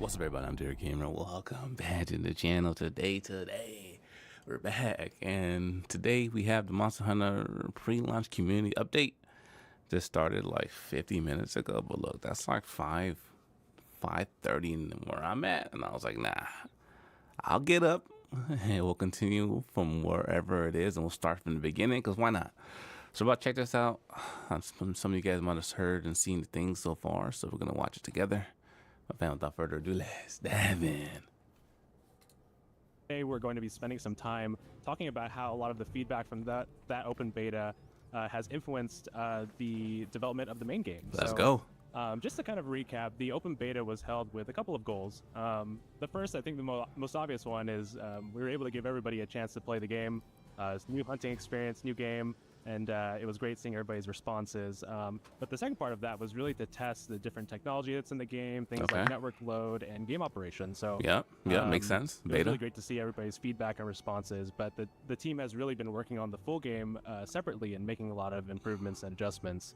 What's up, everybody? I'm Derek Cameron. Welcome back to the channel. Today, we're back. And today we have the Monster Hunter pre-launch community update. Just started like 50 minutes ago. But look, that's like 5:30 where I'm at. And I was like, nah, I'll get up and we'll continue from wherever it is. And we'll start from the beginning because why not? So about check this out. Some of you guys might have heard and seen the things so far. So we're going to watch it together. Without further ado, let's dive in. Today we're going to be spending some time talking about how a lot of the feedback from that open beta has influenced the development of the main game. Let's go. Just to kind of recap, the open beta was held with a couple of goals. The first, I think the most obvious one is we were able to give everybody a chance to play the game. It's a new hunting experience, new game, and it was great seeing everybody's responses. But the second part of that was really to test the different technology that's in the game, things like network load and game operation. So yeah, makes sense. It was really great to see everybody's feedback and responses, but the team has really been working on the full game separately and making a lot of improvements and adjustments.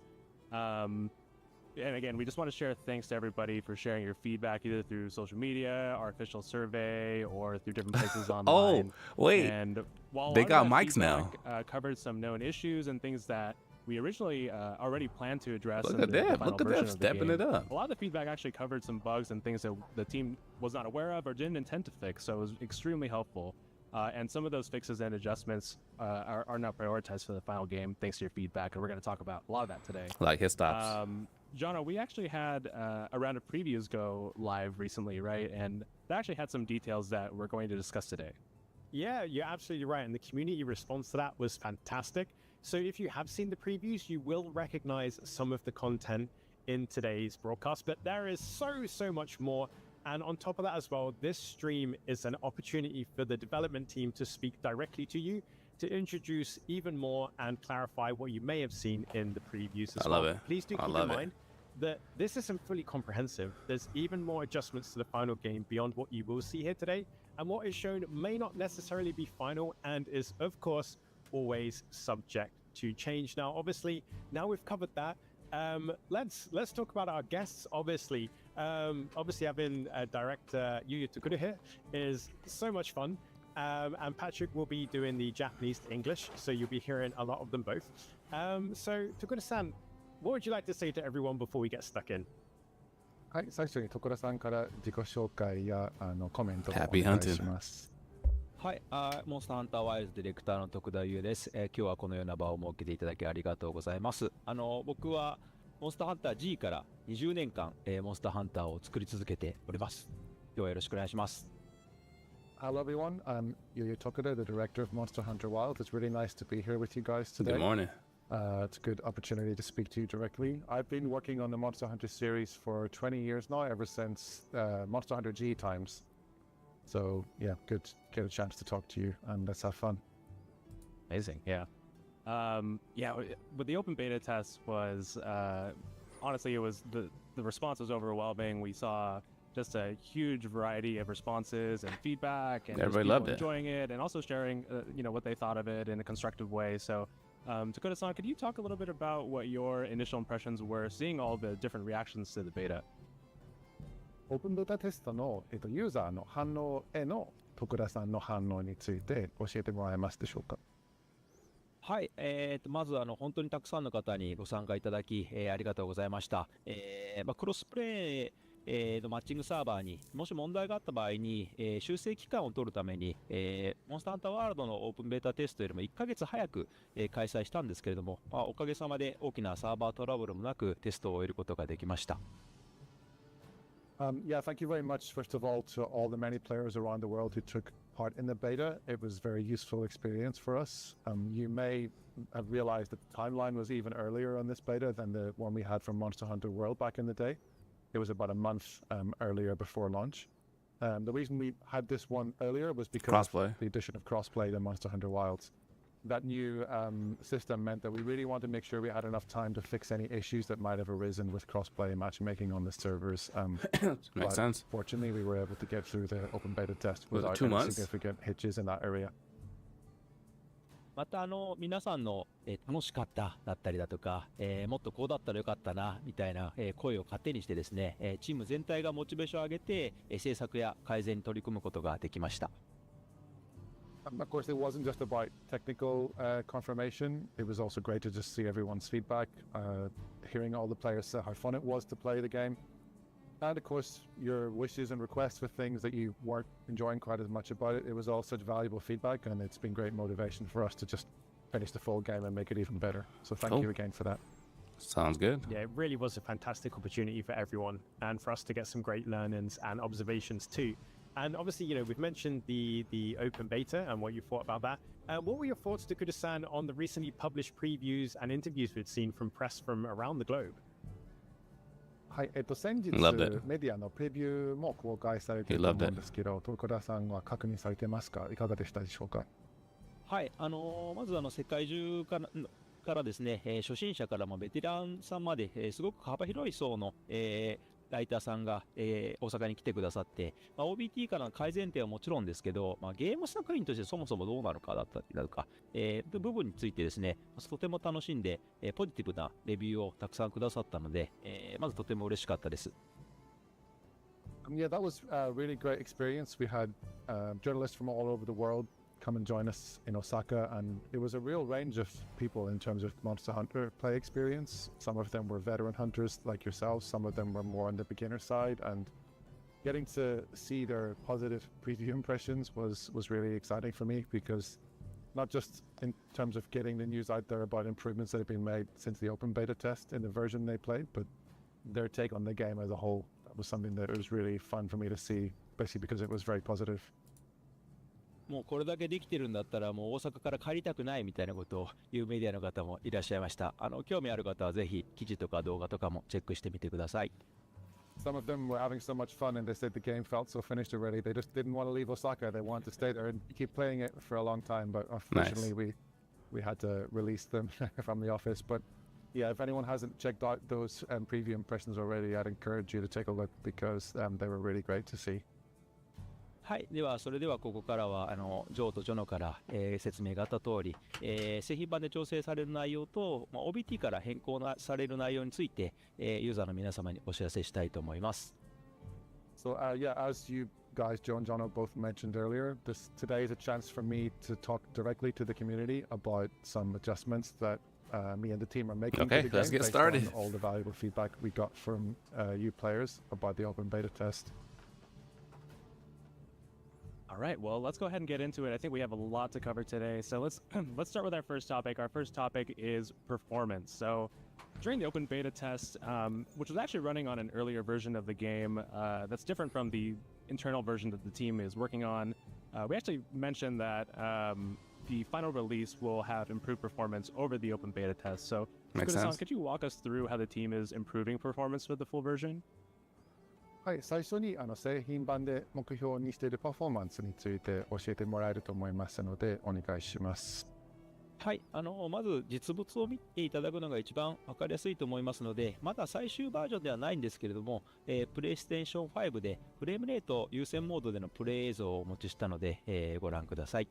And again, we just want to share thanks to everybody for sharing your feedback either through social media, our official survey, or through different places online. Oh, wait. And while they got mics now. Covered some known issues and things that we originally already planned to address. Look at that, stepping it up. A lot of the feedback actually covered some bugs and things that the team was not aware of or didn't intend to fix, so it was extremely helpful. And some of those fixes and adjustments are now prioritized for the final game, thanks to your feedback, and we're going to talk about a lot of that today. Like hit stops. Jono, we actually had a round of previews go live recently, right? And that actually had some details that we're going to discuss today. Yeah, you're absolutely right. And the community response to that was fantastic. So if you have seen the previews, you will recognize some of the content in today's broadcast, but there is so much more. And on top of that as well, this stream is an opportunity for the development team to speak directly to you, to introduce even more and clarify what you may have seen in the previews as well. I love it. Please do keep in mind that this isn't fully comprehensive. There's even more adjustments to the final game beyond what you will see here today. And what is shown may not necessarily be final and is, of course, always subject to change. Now, obviously, now we've covered that. Let's talk about our guests. Obviously having director Yuya Tokuro here is so much fun. And Patrick will be doing the Japanese to English, so you'll be hearing a lot of them both. So, Tokuro-san, what would you like to say to everyone before we get stuck in? はい、最初に所さんから自己紹介やコメントをお願いします。はい、モンスターハンターワイルズディレクターの徳田優です。今日はこのような場を設けていただきありがとうございます。僕はモンスターハンター G から20年間、モンスターハンターを作り続けております。今日はよろしくお願いします。Hello everyone, I'm Yuya Tokuro, the director of Monster Hunter Wilds. It's really nice to be here with you guys today. Good morning. It's a good opportunity to speak to you directly. I've been working on the Monster Hunter series for 20 years now, ever since Monster Hunter G times. So yeah, good to get a chance to talk to you and let's have fun. Amazing, yeah. But the open beta test was, honestly, it was the response was overwhelming. We saw just a huge variety of responses and feedback, and everybody loved it, enjoying it, and also sharing, what they thought of it in a constructive way. So, Tokuro-san, could you talk a little bit about what your initial impressions were, seeing all the different reactions to the beta? オープンベータテストの、ユーザーの反応への徳田さんの反応について教えてもらえますでしょうか。はい、まず本当にたくさんの方にご参加いただき、ありがとうございました。クロスプレイのマッチングサーバーにもし問題があった場合に、修正期間を取るために、モンスターハンターワールドのオープンベータテストよりも1ヶ月早く、開催したんですけれども、おかげさまで大きなサーバートラブルもなくテストを終えることができました。Yeah, thank you very much, first of all, to all the many players around the world who took part in the beta. It was a very useful experience for us. You may have realized that the timeline was even earlier on this beta than the one we had from Monster Hunter World back in the day. It was about a month earlier before launch. The reason we had this one earlier was because of the addition of crossplay to Monster Hunter Wilds. That new system meant that we really wanted to make sure we had enough time to fix any issues that might have arisen with crossplay matchmaking on the servers. Makes sense. Fortunately, we were able to get through the open beta test without any significant hitches in that area. また皆さんの、楽しかっただったりだとか、もっとこうだったらよかったなみたいな、声を糧にしてですね、チーム全体がモチベーションを上げて、制作や改善に取り組むことができました。Of course, it wasn't just about technical confirmation. It was also great to just see everyone's feedback, hearing all the players say how fun it was to play the game. And of course, your wishes and requests for things that you weren't enjoying quite as much about it. It was all such valuable feedback, and it's been great motivation for us to just finish the full game and make it even better. So thank you again for that. Sounds good. Yeah, it really was a fantastic opportunity for everyone and for us to get some great learnings and observations too. And obviously, we've mentioned the open beta and what you thought about that. What were your thoughts, Takuda-san, on the recently published previews and interviews we've seen from press from around the globe? はい、先日 Loved it. メディアのプレビューも公開されていると思うんですけど、徳田さんは確認されてますか？いかがでしたでしょうか？はい、まず世界中からですね、初心者からベテランさんまで、すごく幅広い層の、ライターさんが、大阪に来てくださって、OBT からの改善点はもちろんですけど、ゲーム作品としてそもそもどうなのかだったりだとか、部分についてですね、とても楽しんで、ポジティブなレビューをたくさんくださったので、まずとても嬉しかったです。Yeah, that was a really great experience. We had journalists from all over the world come and join us in Osaka, and it was a real range of people in terms of Monster Hunter play experience. Some of them were veteran hunters like yourselves, some of them were more on the beginner side, and getting to see their positive preview impressions was really exciting for me, because not just in terms of getting the news out there about improvements that have been made since the open beta test in the version they played, but their take on the game as a whole. That was something that was really fun for me to see, especially because it was very positive. もうこれだけできてるんだったらもう大阪から帰りたくないみたいなことを言うメディアの方もいらっしゃいました。興味ある方はぜひ記事とか動画とかもチェックしてみてください。Some of them were having so much fun, and they said the game felt so finished already. They just didn't want to leave Osaka. They wanted to stay there and keep playing it for a long time. But unfortunately, we had to release them from the office. But yeah, if anyone hasn't checked out those preview impressions already, I'd encourage you to take a look, because they were really great to see. はい、ではそれではここからはジョーとジョノから、説明があった通り、製品版で調整される内容と、OBT から変更される内容について、ユーザーの皆様にお知らせしたいと思います。So yeah, as you guys, Joe and Jono, both mentioned earlier, today is a chance for me to talk directly to the community about some adjustments that me and the team are making. Okay, to the let's game get based started. on all the valuable feedback we got from you players about the open beta test. All right, well, let's go ahead and get into it. I think we have a lot to cover today. So let's start with our first topic. Our first topic is performance. So during the open beta test, which was actually running on an earlier version of the game that's different from the internal version that the team is working on, we actually mentioned that the final release will have improved performance over the open beta test. So, Makes sense. could you walk us through how the team is improving performance with the full version? はい、最初に製品版で目標にしているパフォーマンスについて教えてもらえると思いますのでお願いします。はい、まず実物を見ていただくのが一番分かりやすいと思いますので、まだ最終バージョンではないんですけれども、プレイステーション5でフレームレート優先モードでのプレイ映像をお持ちしたので、ご覧ください。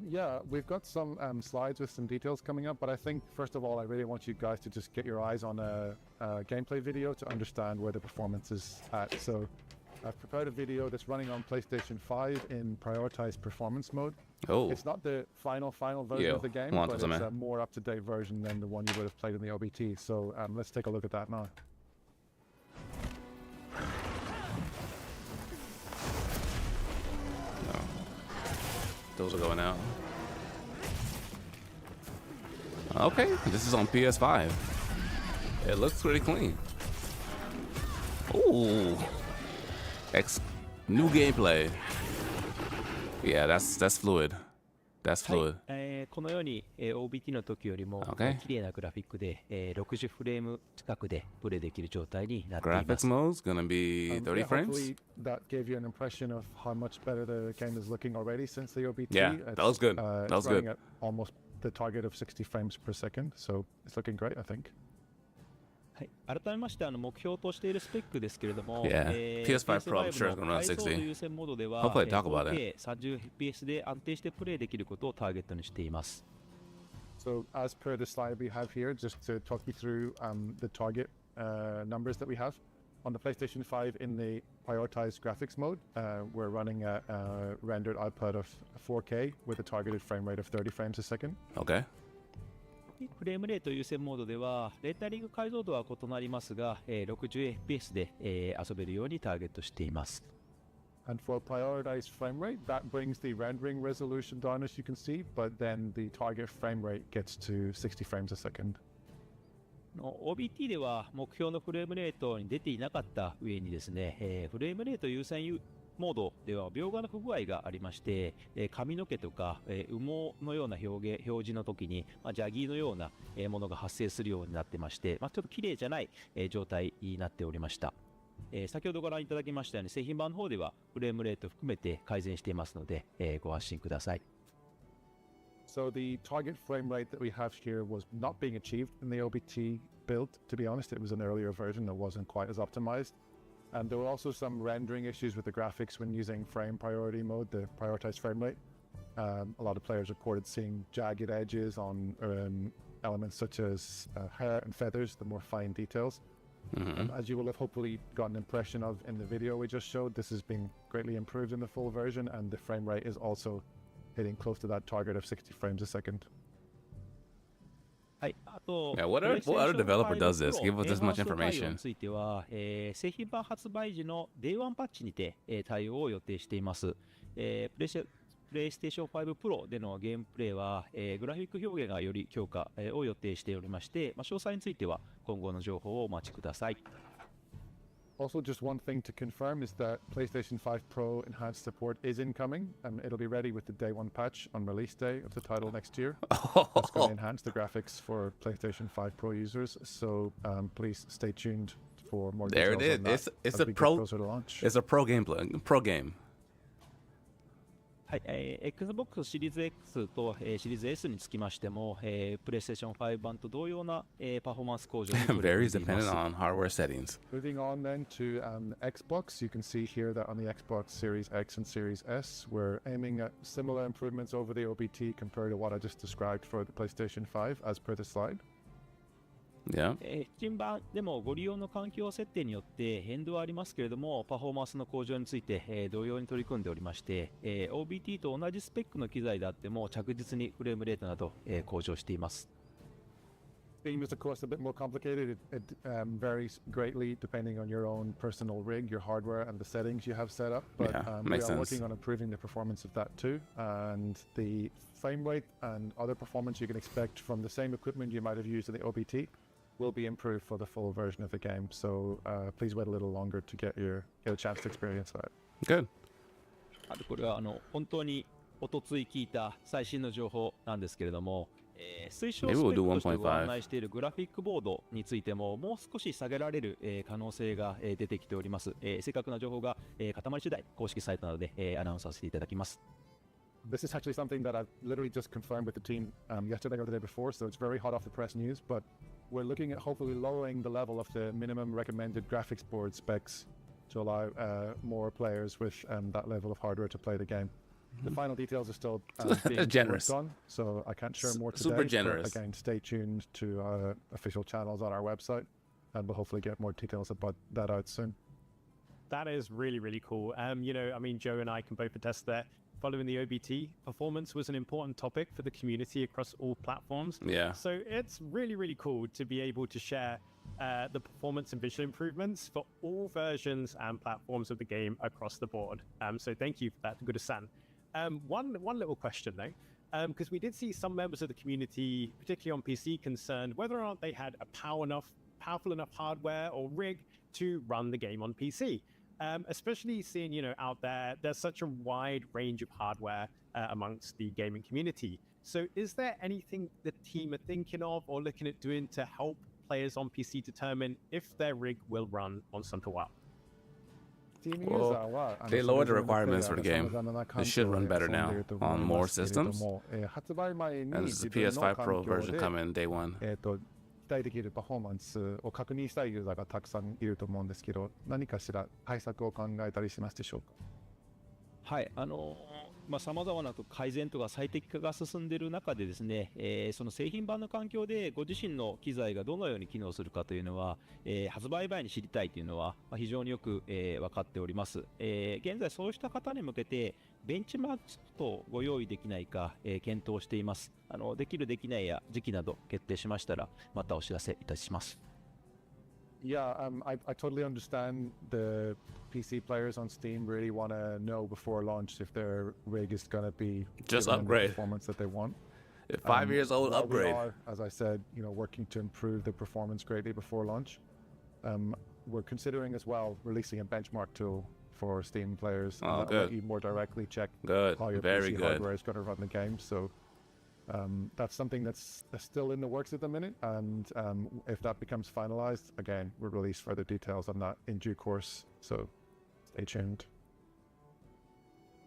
Yeah, we've got some slides with some details coming up, but I think first of all, I really want you guys to just get your eyes on a gameplay video to understand where the performance is at. So I've prepared a video that's running on PlayStation 5 in prioritized performance mode. Oh, It's not the final version of the game, but it's a more up-to-date version than the one you would have played in the OBT. So let's take a look at that now. those are going out. Okay, this is on PS5. It looks pretty clean. Ooh, new gameplay. Yeah, that's fluid. That's はい fluid. このように、OBT の時よりも、 Okay. 綺麗なグラフィックで、60フレーム近くでプレイできる状態になっていま Graphics す。 mode's gonna be 30 Yeah, frames. hopefully that gave you an impression of how much better the game is looking already since the OBT. Yeah, that was good. It's That was running good. at almost the target of 60 frames per second, so it's looking great, I think. はい、改めまして目標としているスペックですけれども、Yeah. PS5 Pro, I'm sure it's の gonna run 解像度 60. 優先モードでは、Hopefully they talk about it. 30fps で安定してプレイできることをターゲットにしています。So as per the slide we have here, just to talk you through the target numbers that we have. On the PlayStation 5 in the prioritized graphics mode, we're running a rendered output of 4K with a targeted frame rate of 30 frames a second. Okay. フレームレート優先モードでは、レータリング解像度は異なりますが、60fps で、遊べるようにターゲットしています。And for prioritized frame rate, that brings the rendering resolution down as you can see, but then the target frame rate gets to 60 frames a second. OBT では目標のフレームレートに出ていなかった上にですね、フレームレート優先モードでは描画の不具合がありまして、髪の毛とか、羽毛のような表示の時に、ジャギーのようなものが発生するようになってまして、ちょっと綺麗じゃない状態になっておりました。先ほどご覧いただきましたように製品版の方ではフレームレート含めて改善していますので、ご安心ください。So the target frame rate that we have here was not being achieved in the OBT build. To be honest, it was an earlier version that wasn't quite as optimized. And there were also some rendering issues with the graphics when using frame priority mode, the prioritized frame rate. A lot of players reported seeing jagged edges on elements such as hair and feathers, the more fine details. As you will have hopefully got an impression of in the video we just showed, this has been greatly improved in the full version, and the frame rate is also hitting close to that target of 60 frames a second. はい、あと、Yeah, what other developer does this? Give us this much information. については、製品版発売時の Day1 パッチにて、対応を予定しています。プレイステーション5 Pro でのゲームプレイは、グラフィック表現がより強化、を予定しておりまして、詳細については今後の情報をお待ちください。Also, just one thing to confirm is that PlayStation 5 Pro enhanced support is incoming, and it'll be ready with the Day 1 patch on release day of the title next year. It's going to enhance the graphics for PlayStation 5 Pro users, so please stay tuned for more There details it on that is. It's as a we get pro. closer to launch. It's a pro game. はい、Xbox シリーズ X と、シリーズ S につきましても、PlayStation 5版と同様な、パフォーマンス向上に取り組んでい Varies ます。 depending on hardware settings. Moving on then to Xbox, you can see here that on the Xbox Series X and Series S, we're aiming at similar improvements over the OBT compared to what I just described for the PlayStation 5 as per the slide. Yeah. 新版でもご利用の環境設定によって変動はありますけれども、パフォーマンスの向上について、同様に取り組んでおりまして、OBT と同じスペックの機材であっても着実にフレームレートなど、向上しています。Steam is of course a bit more complicated. It varies greatly depending on your own personal rig, your hardware, and the settings you have set up. But Yeah, we makes are sense. working on improving the performance of that too. And the frame rate and other performance you can expect from the same equipment you might have used in the OBT will be improved for the full version of the game. So please wait a little longer to get a chance to experience that. Good. これは本当におとつい聞いた最新の情報なんですけれども、推奨スペックとしてご案内しているグラフィックボードについてももう少し下げられる、可能性が、出てきております。正確な情報が、固まり次第公式サイトなどで、アナウンスさせていただきます。This is actually something that I've literally just confirmed with the team yesterday or the day before, so it's very hot off the press news, but we're looking at hopefully lowering the level of the minimum recommended graphics board specs to allow more players with that level of hardware to play the game. The final details are still being Generous. worked on, so I can't share more today. Super generous. But again, stay tuned to our official channels on our website, and we'll hopefully get more details about that out soon. That is really, really cool. Joe and I can both attest that following the OBT, performance was an important topic for the community across all platforms. Yeah. So it's really, really cool to be able to share the performance and visual improvements for all versions and platforms of the game across the board. So thank you for that, Guru-san. One little question though, because we did see some members of the community, particularly on PC, concerned whether or not they had a powerful enough hardware or rig to run the game on PC. Especially seeing, out there's such a wide range of hardware amongst the gaming community. So is there anything the team are thinking of or looking at doing to help players on PC determine if their rig will run on Sunto WoW? Well, they lowered the requirements for the game. It should run better now on more systems. And this is the PS5 Pro version coming day one. 待できるパフォーマンスを確認したいユーザーがたくさんいると思うんですけど、何かしら対策を考えたりしますでしょうか？はい、さまざまな改善とか最適化が進んでいる中でですね、その製品版の環境でご自身の機材がどのように機能するかというのは、発売前に知りたいというのは、非常によく、分かっております。現在そうした方に向けてベンチマークとご用意できないか、検討しています。できるできないや時期など決定しましたらまたお知らせいたします。Yeah, I totally understand the PC players on Steam really want to know before launch if their rig is going to be Just giving them the upgrade. performance that they want. If 5 years old, While we upgrade. are, as I said, working to improve the performance greatly before launch. We're considering as well releasing a benchmark tool for Steam players Oh, that will let good. you more directly check Good. how your Very PC good. hardware is going to run the game. So that's something that's still in the works at the minute, and if that becomes finalized, again, we'll release further details on that in due course. So stay tuned.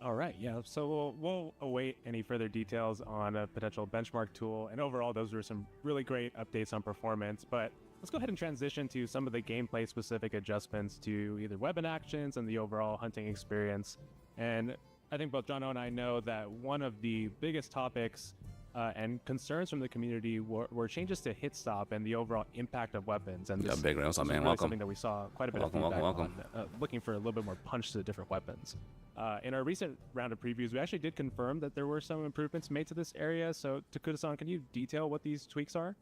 All right, yeah. So we'll await any further details on a potential benchmark tool. And overall, those were some really great updates on performance. But let's go ahead and transition to some of the gameplay-specific adjustments to either weapon actions and the overall hunting experience. And I think both Jono and I know that one of the biggest topics and concerns from the community were changes to hit stop and the overall impact of weapons. And Yeah, this, big rounds, this is man. really Welcome. something that we saw quite a bit Welcome, of feedback welcome, on, looking for a little bit more punch to the different weapons. In our recent round of previews, we actually did confirm that there were some improvements made to this area. So, Takuda-san, can you detail what these tweaks are?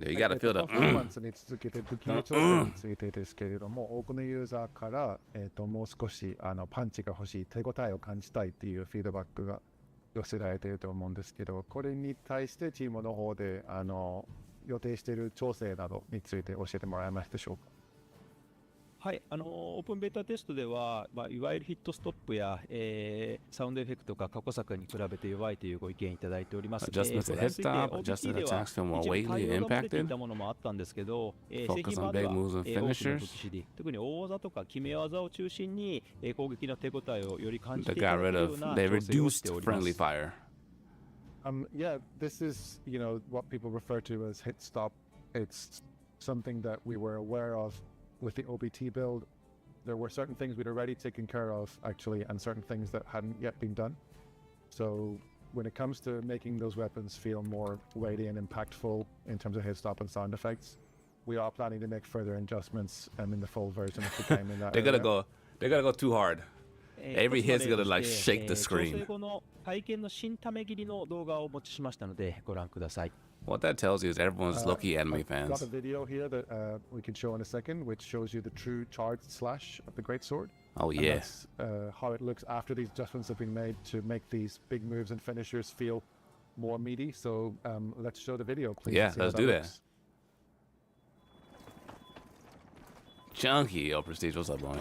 Yeah, you got to feel the. パフォーマンスに続けて武器の調整についてですけれども、多くのユーザーから、もう少しパンチが欲しい、手応えを感じたいっていうフィードバックが寄せられていると思うんですけど、これに対してチームの方で予定している調整などについて教えてもらえますでしょうか？はい、オープンベータテストでは、いわゆるヒットストップや、サウンドエフェクトが過去作に比べて弱いというご意見いただいております。Adjustments to hit stop, adjusted attacks feel more weighty and impacted. たものもあったんですけど、製 Focus 品 on 版で big は、 moves and 多くの武 finishers. 器種類、特に大技とか決め技を中心に、攻撃の手応えをより感じ They ていた got だけ rid るよう of. な They 調整をし reduced ておりま friendly す。fire. Yeah, this is, what people refer to as hit stop. It's something that we were aware of with the OBT build. There were certain things we'd already taken care of, actually, and certain things that hadn't yet been done. So when it comes to making those weapons feel more weighty and impactful in terms of hit stop and sound effects, we are planning to make further adjustments in the full version of the game in that They're gonna area. go. They're gonna go too hard. Every hit's gonna like shake the 調 screen. 整後の体験の新ため切りの動画をお持ちしましたのでご覧ください。What that tells you is everyone's low-key anime I've got fans. a video here that we can show in a second, which shows you the true charged slash of the greatsword. Oh And yeah. that's how it looks after these adjustments have been made to make these big moves and finishers feel more meaty. So let's show the video, please. Yeah, and see how let's do that. looks. Chunky, yo, Prestige, what's up, boy?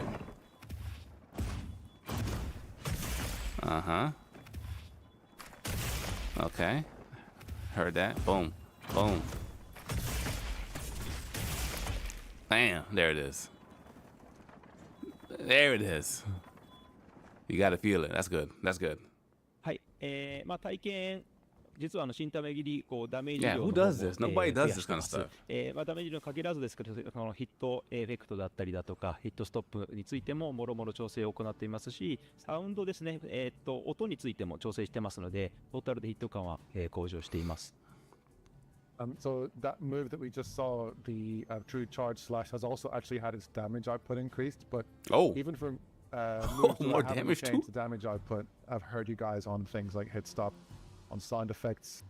Uh-huh. Okay. Heard that. Boom. Boom. Bam. There it is. There it is. You gotta feel it. That's good. That's good. はい、体験実は新ため切りダメージ Yeah, 量 who の方 does も this? Nobody 増 does や this して kind ま of す stuff. ダメージに限らずですけど、このヒットエフェクトだったりだとかヒットストップについてももろもろ調整を行っていますし、サウンドですね、音についても調整してますので、トータルでヒット感は、向上しています。So that move that we just saw, the true charge slash, has also actually had its damage output increased. But Oh. even for moves more that haven't damage too? changed the damage output, I've heard you guys on things like hit stop, on sound effects,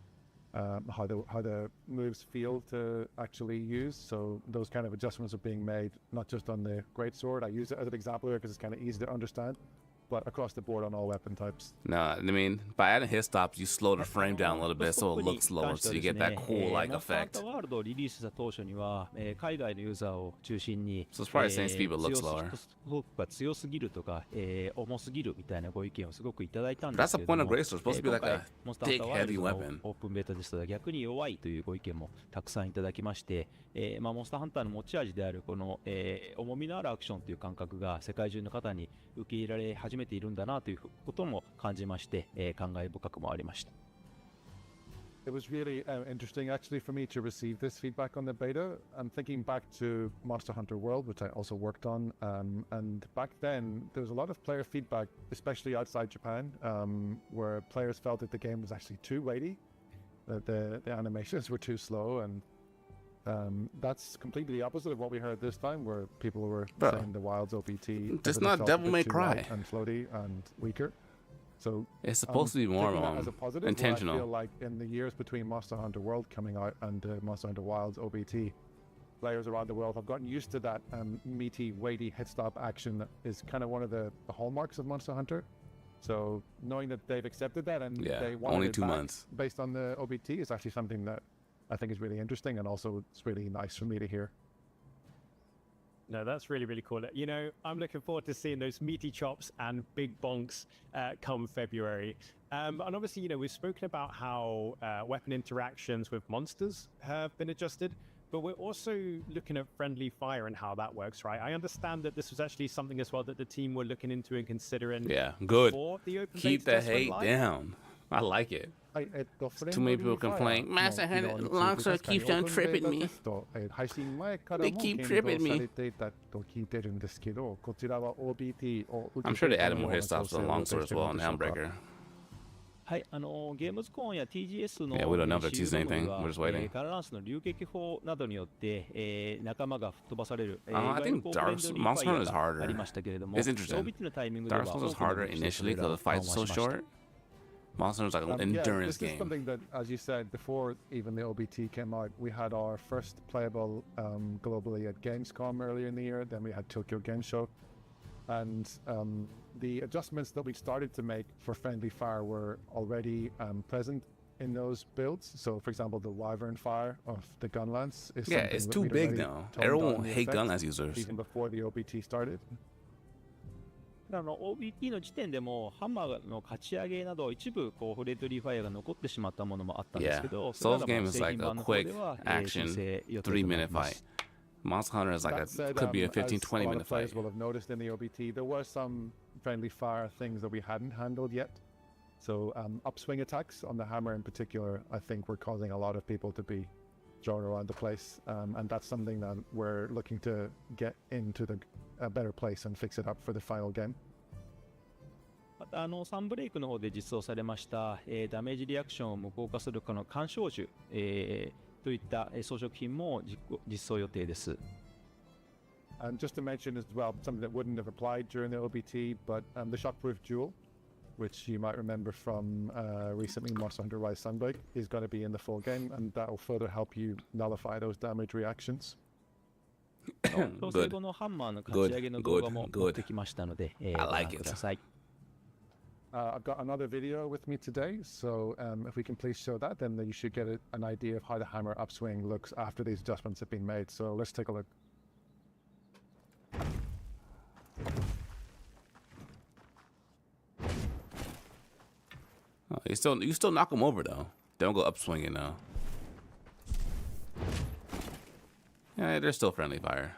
how the moves feel to actually use. So those kind of adjustments are being made, not just on the greatsword. I use it as an example here because it's kind of easy to understand, but across the board on all weapon types. No, I mean, by adding hit stops, you slow the frame down a little bit so it looks slower, so you get that cool like モンスターハン effect. ターワールドをリリースした当初には、海外のユーザーを中心に、 So it's probably the same speed but looks 強す slower. ストークが強すぎるとか、重すぎるみたいなご意見をすごくいただいたん But です that's け the れど point of も、 Grace. It's supposed to be 今 like 回 a モンスターハン thick, ターワール heavy ドの weapon. オープンベータですと逆に弱いというご意見もたくさんいただきまして、モンスターハンターの持ち味であるこの、重みのあるアクションという感覚が世界中の方に受け入れられ始めているんだなということも感じまして、感慨深くもありました。It was really interesting, actually, for me to receive this feedback on the beta. I'm thinking back to Monster Hunter World, which I also worked on, and back then there was a lot of player feedback, especially outside Japan, where players felt that the game was actually too weighty, that the animations were too slow, and that's completely the opposite of what we heard this time, where people were saying the Wild's OPT. It's not Devil May Cry and floaty and weaker. So it's supposed to be more as a positive, intentional. I feel like in the years between Monster Hunter World coming out and Monster Hunter Wild's OBT, players around the world have gotten used to that meaty, weighty hit-stop action that is kind of one of the hallmarks of Monster Hunter. So knowing that they've accepted that and they want only it 2 back months based on the OBT is actually something that I think is really interesting, and also it's really nice for me to hear. No, that's really, really cool. You know, I'm looking forward to seeing those meaty chops and big bonks come February. And obviously, you know, we've spoken about how weapon interactions with monsters have been adjusted, but we're also looking at friendly fire and how that works, right? I understand that this was actually something as well that the team were looking into and considering. Yeah, good. Before the open Keep beta the test went hate live. down. I like it. Too many people complain. Master Hunter Longsword keeps on tripping me. They keep tripping me. I'm sure they added more hit stops to the Longsword as well in Helmbreaker. はい、ゲームズコーンや TGS の Yeah, we don't know if they're シー choosing ルド anything. は We're just waiting. ガランスの流撃砲などによって、仲間が吹っ飛ばされる、I think Dark Monster Hunter is harder. ありましたけれども、 It's interesting. OBT のタイミングでは Dark Souls is harder initially because the fight's so short. Monster Hunter is like an endurance this game. is something that, as you said, before even the OBT came out, we had our first playable globally at Gamescom earlier in the year. Then we had Tokyo Game Show. And the adjustments that we started to make for friendly fire were already present in those builds. So, for example, the Wyvern fire of the gun lance is Yeah, it's too big now. Everyone hate gun lance users. Even before the OBT started. OBT の時点でもハンマーの勝ち上げなど一部こうフレンドリーファイアが残ってしまったものもあったんですけど、 Souls game is like a quick action 3-minute fight. Monster Hunter is like could be a 15-20 minute fight. Players will have noticed in the OBT there were some friendly fire things that we hadn't handled yet. So upswing attacks on the hammer in particular, I think were causing a lot of people to be thrown around the place, and that's something that we're looking to get into a better place and fix it up for the final game. またサンブレイクの方で実装されました、ダメージリアクションを無効化するこの干渉銃、といった装飾品も実装予定です。And just to mention as well, something that wouldn't have applied during the OBT, but the shockproof jewel, which you might remember from recently Monster Hunter Rise Sunbreak, is going to be in the full game, and that will further help you nullify those damage reactions. 調整後のハンマーの勝ち上げの動画も持ってきましたので、ご覧ください。I've got another video with me today, so if we can please show that, then you should get an idea of how the hammer upswing looks after these adjustments have been made. So let's take a look. Oh, you still knock them over though. They don't go up swinging now. Yeah, they're still friendly fire.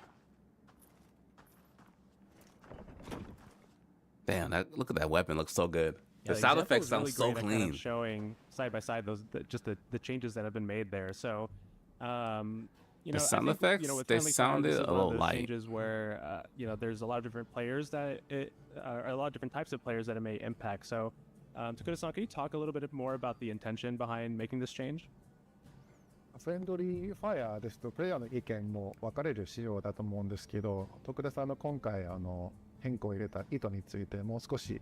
Damn, look at that weapon. Looks so good. The sound effects sound so clean. Kind of showing side by side the changes that have been made there. So, you know, the sound effects, they sounded a little light. Changes where you know, there's a lot of different players that a lot of different types of players that it may impact. So, Takuda-san, can you talk a little bit more about the intention behind making this change? フレンドリーファイアですとプレイヤーの意見も分かれる仕様だと思うんですけど、徳田さんの今回変更を入れた意図についてもう少し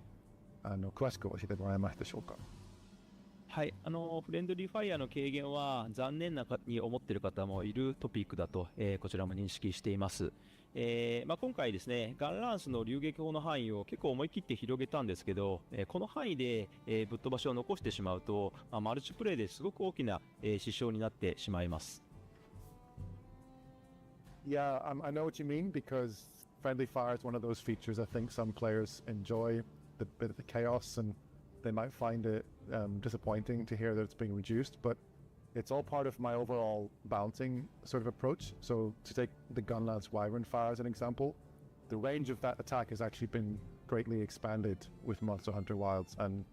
詳しく教えてもらえますでしょうか。はい、フレンドリーファイアの軽減は残念なに思っている方もいるトピックだと、こちらも認識しています。今回ですね、ガンランスの流撃砲の範囲を結構思い切って広げたんですけど、この範囲で、ぶっ飛ばしを残してしまうと、マルチプレイですごく大きな、支障になってしまいます。Yeah, I know what you mean because friendly fire is one of those features I think some players enjoy, the bit of the chaos, and they might find it disappointing to hear that it's being reduced, but it's all part of my overall balancing sort of approach. So to take the Gunlance Wyvern fire as an example, the range of that attack has actually been greatly expanded with Monster Hunter Wilds, and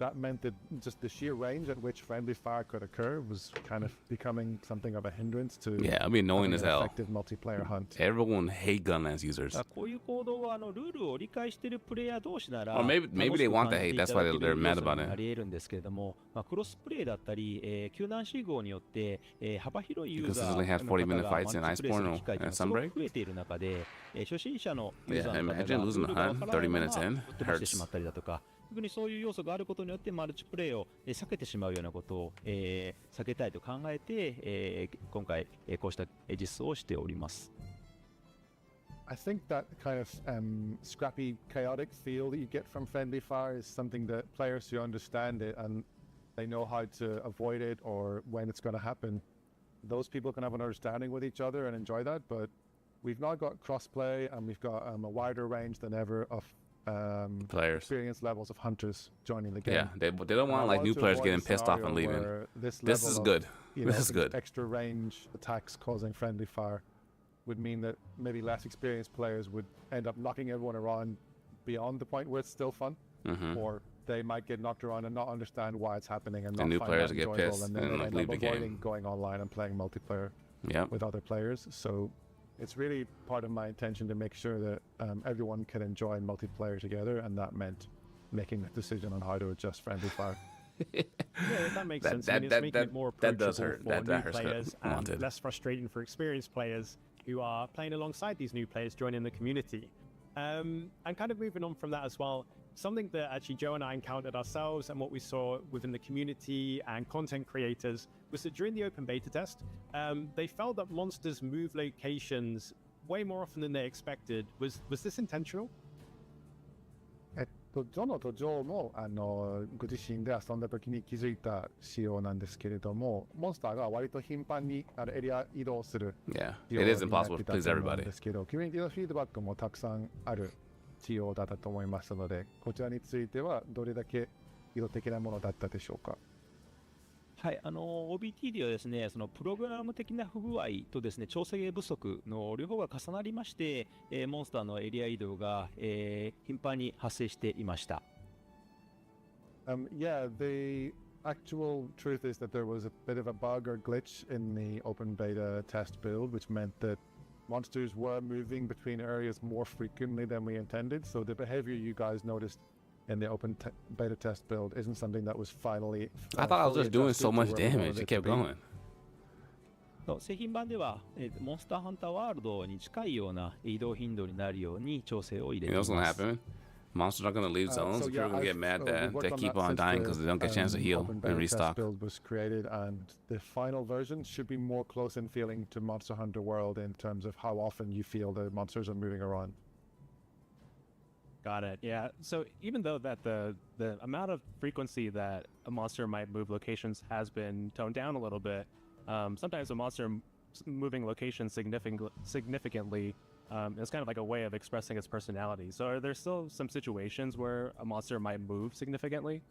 that meant that just the sheer range at which friendly fire could occur was kind of becoming something of a hindrance to Yeah, it'd be annoying having as an hell. effective multiplayer hunt. Everyone hate gunlance users. こういう行動はルールを理解しているプレイヤー同士なら Or maybe 楽 they しく want 感 to じ hate. てい That's た why だけ they're る mad 要素 about にな it. り得るんですけれども、クロスプレイだったり、救難信号によって、幅広いユーザ You consistently ー have の方 40-minute が fights マ in ルチプレイする Iceborne 機会というの and がすご Sunbreak. く増えている中で、初心者のユーザ Yeah, ーの方が imagine ル losing ー a ルがわ hunt からない 30 ま minutes ま in. ぶっ飛ばしてしま Hurts. ったりだとか、特にそういう要素があることによってマルチプレイを避けてしまうようなことを、避けたいと考えて、今回、こうした実装をしております。I think that kind of scrappy, chaotic feel that you get from friendly fire is something that players who understand it and they know how to avoid it or when it's going to happen, those people can have an understanding with each other and enjoy that. But we've now got crossplay and we've got a wider range than ever of Players. experience levels of hunters joining the game. Yeah, they don't And I want like new to players avoid getting a pissed off and scenario leaving. where This This level is of, good. you This know, is good. extra range attacks causing friendly fire would mean that maybe less experienced players would end up knocking everyone around beyond the point where it's still fun, Hmm. or they might get knocked around and not understand why it's happening and The not new find players that get enjoyable, pissed and then and, they like, end leave up the game. avoiding going online and playing multiplayer Yep. with other players. So it's really part of my intention to make sure that everyone can enjoy multiplayer together, and that meant making the decision on how to adjust friendly fire. Yeah, that makes That- sense. I mean, it's that- making that- it more that approachable does hurt. for That new hurts players and wanted. less frustrating for experienced players who are playing alongside these new players joining the community. And kind of moving on from that as well, something that actually Joe and I encountered ourselves and what we saw within the community and content creators was that during the open beta test, they felt that monsters move locations way more often than they expected. Was this intentional? ジョノとジョーもご自身で遊んだ時に気づいた仕様なんですけれども、モンスターが割と頻繁にエリア移動する Yeah, 仕様 it に is なっ impossible て to た please と思うん everybody. ですけど、コミュニティのフィードバックもたくさんある仕様だったと思いますので、こちらについてはどれだけ意図的なものだったでしょうか。はい、OBT ではですね、そのプログラム的な不具合とですね、調整不足の両方が重なりまして、モンスターのエリア移動が、頻繁に発生していました。Yeah, the actual truth is that there was a bit of a bug or glitch in the open beta test build, which meant that monsters were moving between areas more frequently than we intended. So the behavior you guys noticed in the open beta test build isn't something that was finally. I thought I was fully just doing adjusted so to much where we wanted damage. it It to kept be. going. 製品版では、モンスターハンターワールドに近いような移動頻度になるように調整を入れ You て know い what's ます。 gonna happen? Monsters are gonna leave zones. So People are gonna get mad we've that worked they on keep that on since dying the, because they don't get a chance to heal open beta and test restock. build was created, and the final version should be more close in feeling to Monster Hunter World in terms of how often you feel the monsters are moving around. Got it. Yeah. So even though that the amount of frequency that a monster might move locations has been toned down a little bit, sometimes a monster moving locations significantly is kind of like a way of expressing its personality. So are there still some situations where a monster might move significantly?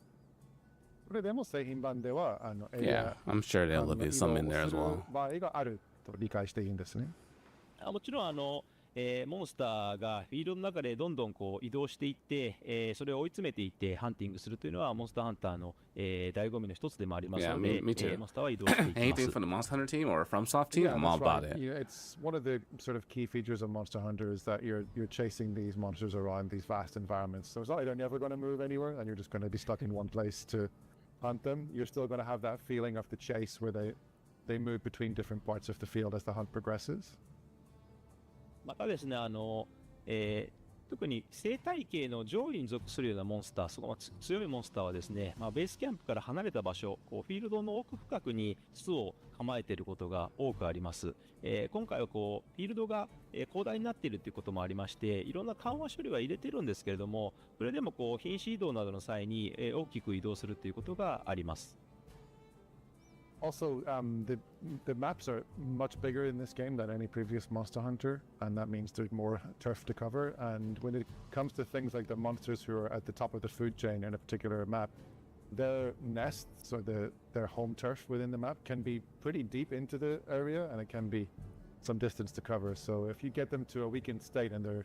それでも製品版ではエリ Yeah, ア I'm sure they'll leave 移 some 動 in there を as する well. 場合があると理解していいんですね。もちろんモンスターがフィールドの中でどんどんこう移動していって、それを追い詰めていってハンティングするというのはモンスターハンターの、醍醐味の一つでもありますので、 Yeah, me too. モンスターは移動していきま Anything す。 from the Monster Hunter team or from Soft team, Yeah, I'm all that's about right. it. You know, it's one of the sort of key features of Monster Hunter is that you're chasing these monsters around these vast environments. So it's not like they're never going to move anywhere, and you're just going to be stuck in one place to hunt them. You're still going to have that feeling of the chase where they move between different parts of the field as the hunt progresses. またですね、特に生態系の上位に属するようなモンスター、その強いモンスターはですね、ベースキャンプから離れた場所、こうフィールドの奥深くに巣を構えていることが多くあります。今回はこうフィールドが、広大になっているということもありまして、いろんな緩和処理は入れてるんですけれども、それでもこう瀕死移動などの際に、大きく移動するということがあります。Also, the maps are much bigger in this game than any previous Monster Hunter, and that means there's more turf to cover. And when it comes to things like the monsters who are at the top of the food chain in a particular map, their nests or their home turf within the map can be pretty deep into the area, and it can be some distance to cover. So if you get them to a weakened state and they're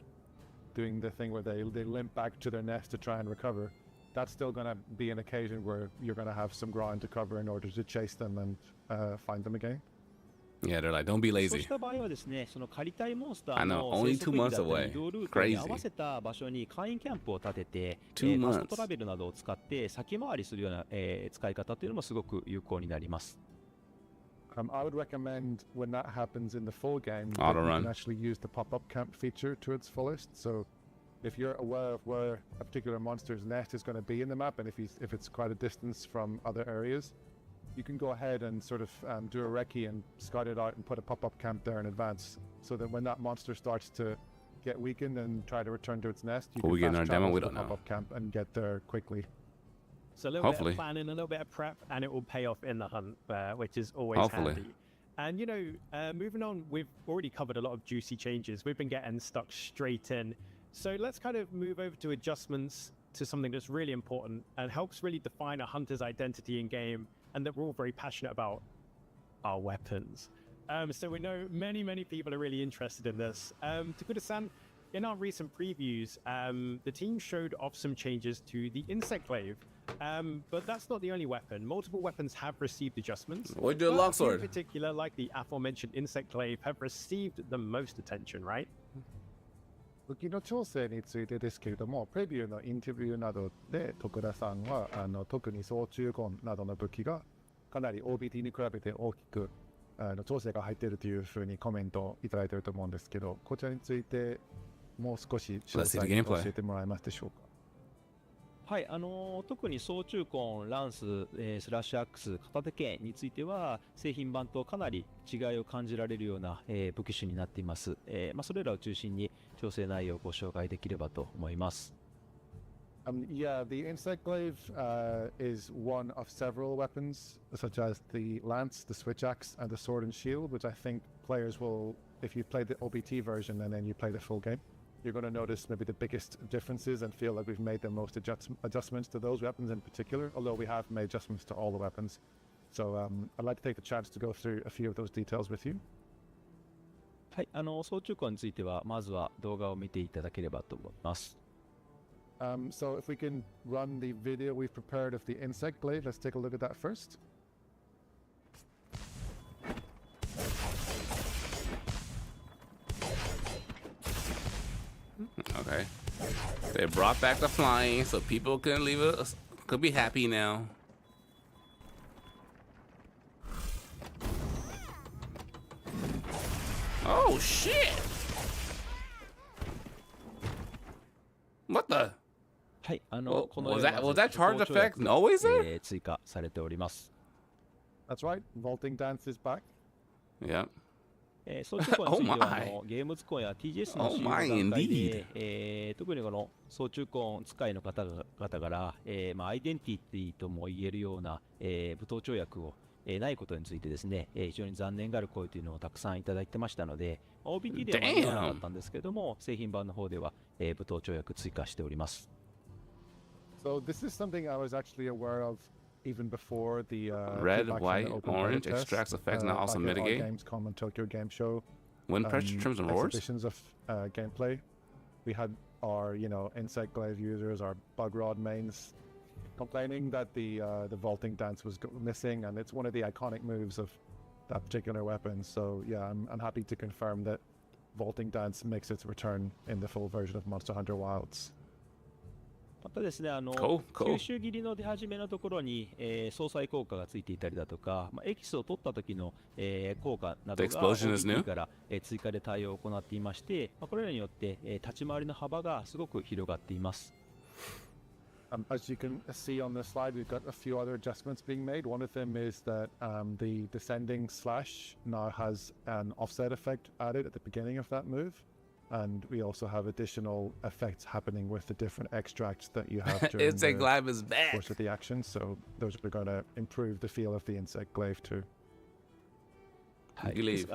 doing the thing where they limp back to their nest to try and recover, that's still going to be an occasion where you're going to have some ground to cover in order to chase them and find them again. Yeah, they're like, don't be そうし lazy. た場合はですね、その狩りたいモンスター I know, の only 生息 2 months 域だったり away. 移動ルートに Crazy. 合わせた場所に簡易キャンプを立てて、 2ファス months. トトラベルなどを使って先回りするような、使い方というのもすごく有効になります。I would recommend when that happens in the full game, that Auto you run. can actually use the pop-up camp feature to its fullest. So if you're aware of where a particular monster's nest is going to be in the map, and if it's quite a distance from other areas, you can go ahead and sort of do a recce and scout it out and put a pop-up camp there in advance, so that when that monster starts to get weakened and try to return to its nest, you Will we can get in our fast demo? travel We to the don't know. pop-up camp and get there quickly. So a little Hopefully. bit of planning, a little bit of prep, and it will pay off in the hunt, which is always Hopefully. handy. And you know, moving on, we've already covered a lot of juicy changes. We've been getting stuck straight in. So let's kind of move over to adjustments to something that's really important and helps really define a hunter's identity in game, and that we're all very passionate about: our weapons. So we know many people are really interested in this. Takuda-san, in our recent previews, the team showed off some changes to the insect glaive. But that's not the only weapon. Multiple weapons have received adjustments. What'd you do, but a few longsword? in particular, like the aforementioned insect glaive, have received the most attention, right? 武器の調整についてですけれども、プレビューのインタビューなどで徳田さんは特に総中根などの武器がかなり OBT に比べて大きく調整が入っているというふうにコメントをいただいていると思うんですけど、こちらについてもう少し詳細に教えてもらえますでしょうか。はい、特に総中根、ランス、スラッシュアックス、片手剣については製品版とかなり違いを感じられるような、武器種になっています。それらを中心に調整内容をご紹介できればと思います。Yeah, the insect glaive is one of several weapons, such as the lance, the switch axe, and the sword and shield, which I think players will, if you play the OBT version and then you play the full game, you're going to notice maybe the biggest differences and feel like we've made the most adjustments to those weapons in particular, although we have made adjustments to all the weapons. So I'd like to take the chance to go through a few of those details with you. はい、総中根についてはまずは動画を見ていただければと思います。So if we can run the video we've prepared of the insect glaive, let's take a look at that first. Okay. They brought back the flying, so people can leave us. Could be happy now. Oh shit! What the? はい、Well, このよう was な that charge 総長役 effect always there? 追加されております。That's right, vaulting dance is back. Yep. 総中根について Oh は my. ゲームズコンや TGS の Oh 使用 my 段階 indeed. で、特にこの総中根使いの方々から、アイデンティティとも言えるような、武闘跳躍を、ないことについてですね、非常に残念がある声というのをたくさんいただいてましたので、OBT では間に合わなかったんですけれども、製品版の方では、武闘跳躍追加しております。So this is something I was actually aware of even before the Red, feedback from white, the open orange, beta test, extracts effects, now also back at mitigate. Gamescom and Tokyo Game Show. Wind pressure, trims, and roars. Exhibitions of gameplay. We had our, insect glaive users, our bug rod mains, complaining that the vaulting dance was missing, and it's one of the iconic moves of that particular weapon. So yeah, I'm happy to confirm that vaulting dance makes its return in the full version of Monster Hunter Wilds. またですね、Cool. 吸収切りの出始めのところに、相殺効果がついていたりだとか、エキスを取った時の、効果など The が explosion is new? OBT から、追加で対応を行っていまして、これらによって、立ち回りの幅がすごく広がっています。As you can see on the slide, we've got a few other adjustments being made. One of them is that the descending slash now has an offset effect added at the beginning of that move. And we also have additional effects happening with the different extracts that you have during Insect the glaive is back. course of the action. So those are going to improve the feel of the insect glaive too. はい、 Glaive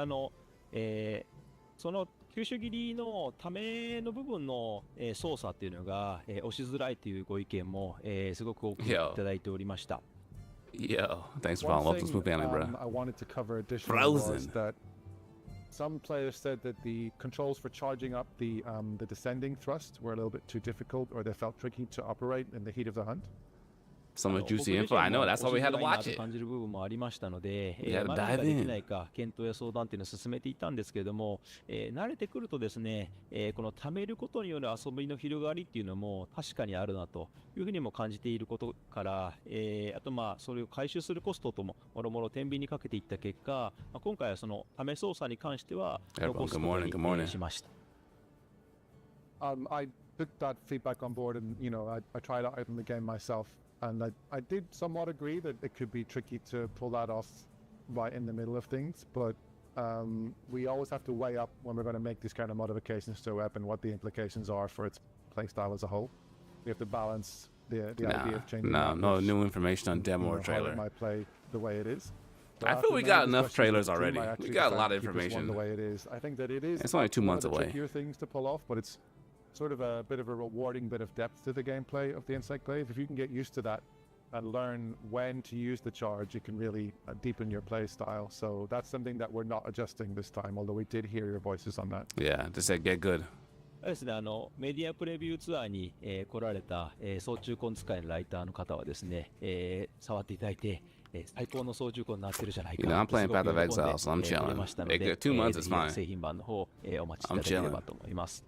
その吸収切りのための部分の、操作っていうのが、押しづらいというご意見も、すごく多くいただいておりました。Yo, thanks for One following. Welcome to thing Smooth Family, bro. I wanted to cover additionally was Frozen. that some players said that the controls for charging up the descending thrust were a little bit too difficult, or they felt tricky to operate in the heat of the hunt. Some 僕 juicy 自 info. 身 I know. も That's why 押 we し had づ to らいな watch と it. 感じる部分もありましたので、 We had to まあ、何 dive かで in. きないか検討や相談っていうのを進めていたんですけれども、慣れてくるとですね、この貯めることによる遊びの広がりっていうのも確かにあるなというふうにも感じていることから、あとまあそれを回収するコストとももろもろ天秤にかけていった結果、まあ、今回はその試操作に関しては Everyone, 残す good こと morning, に good morning. しました。I took that feedback on board, and I tried it out in the game myself, and I did somewhat agree that it could be tricky to pull that off right in the middle of things, but we always have to weigh up when we're going to make these kind of modifications to a weapon what the implications are for its playstyle as a whole. We have to balance the idea of changing No new information on demo or how trailer. it might play the way it is. I feel we got enough trailers already. We got a lot of information. The way it is, I think that it is. It's only 2 months one of the away. trickier things to pull off, but it's sort of a bit of a rewarding bit of depth to the gameplay of the Insect Glaive. If you can get used to that and learn when to use the charge, it can really deepen your play style. So that's something that we're not adjusting this time, although we did hear your voices on that. Yeah, just said get good. ですね、メディアプレビューツアーに、来られた、操縦根使いのライターの方はですね、触っていただいて、最高の操縦根になってるじゃないか I'm playing とすごく Path of 喜んで Exile, so I'm くれましたので、 chilling. 2 months ぜ is ひ fine. 製品版の方、お待ちいただければと思います。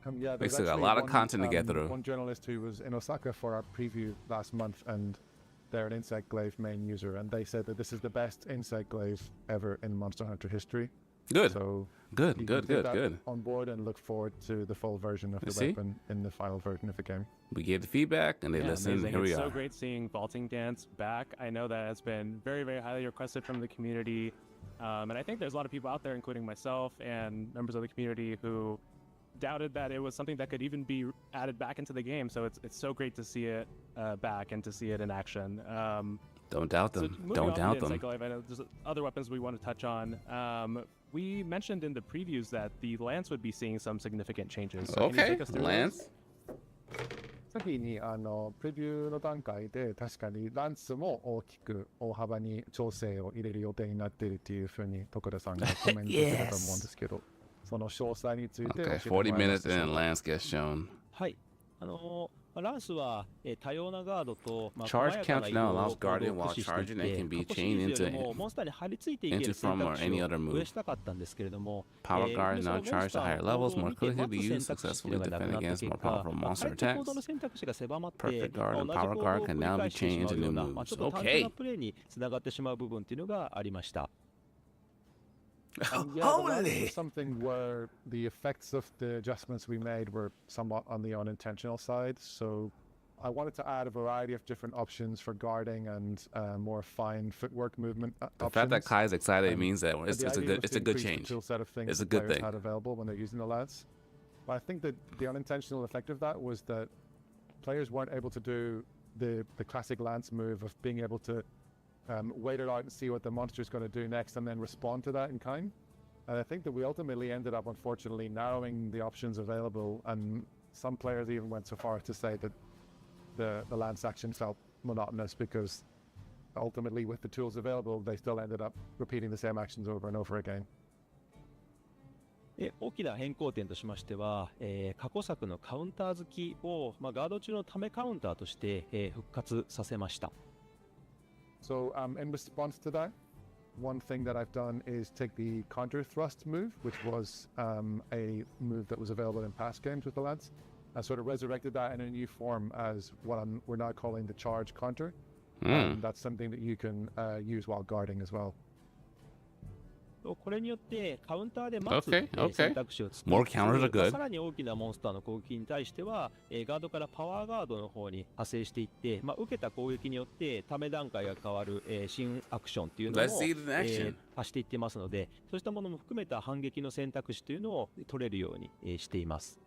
Yeah, We there's still got a actually lot of one, content to get through. One journalist who was in Osaka for our preview last month, and they're an Insect Glaive main user, and they said that this is the best Insect Glaive ever in Monster Hunter history. Good. So Good, you good, can take good, that good. on board and look forward to the full version of the See? weapon in the final version of the game. We gave the feedback and they Yeah, listened. amazing. Here we It's are. so great seeing Vaulting Dance back. I know that has been very, very highly requested from the community. And I think there's a lot of people out there, including myself and members of the community, who doubted that it was something that could even be added back into the game. So it's so great to see it back and to see it in action. Don't doubt So them. moving Don't on to doubt the them. Insect Glaive, I know there's other weapons we want to touch on. We mentioned in the previews that the Lance would be seeing some significant changes. So can you Okay, take us through those? Lance. 先にプレビューの段階で確かにランスも大きく大幅に調整を入れる予定になっているというふうに徳田さんがコメントしてたと思うんですけど、その詳細について教え Okay, てもらえ40ます minutes でしょ and うか。 Lance gets shown. はい。ランスは、多様なガードと、Charge 細やかな count 移 now 動 allows を Guardian 駆 while 使してい charging and て can be 過去シリ chained ーズより into もモンスターに張り付いていけ into る選 from or 択肢 any を other 増や move. したかったんですけれども、 Power そ guard の now モンス charged タ to ー higher の levels, 行動を more 見て quickly 待 be つ used 選択肢ってい successfully うのがなく defend なった against 結 more 果、 powerful あ monster えて行動 attacks. の選択肢が狭まって、 Perfect guard 同 and じ power 行動 guard を can 繰り now be 返してし changed まうよ into う new な、 moves. ちょっと単純 Okay. なプレーにつながってしまう部分っていうのがありました。Yeah, the last was something where the effects of the adjustments we made were somewhat on the unintentional side. So I wanted to add a variety of different options for guarding and more fine footwork movement The options. fact that Kai is excited And means that But it's the a idea good was to it's a good increase the change. tool set of things It's a that good players thing. had available when they're using the lads. But I think that the unintentional effect of that was that players weren't able to do the classic lance move of being able to wait it out and see what the monster is going to do next and then respond to that in kind. And I think that we ultimately ended up, unfortunately, narrowing the options available, and some players even went so far as to say that the lance action felt monotonous because ultimately, with the tools available, they still ended up repeating the same actions over and over again. 大きな変更点としましては、過去作のカウンター好きを、ガード中のためカウンターとして、復活させました。So in response to that, one thing that I've done is take the counter thrust move, which was a move that was available in past games with the lads. I sort of resurrected that in a new form as what we're now calling the charge counter. That's something that you can use while guarding as well. これによってカウンターで待つ Okay, 選択肢を作 More counters are good. さらに大きなモンスターの攻撃に対しては、ガードからパワーガードの方に派生していって、受けた攻撃によってため段階が変わる、新アクションっていうのも、Let's see it in action. 足していってますので、そうしたものも含めた反撃の選択肢というのを取れるように、しています。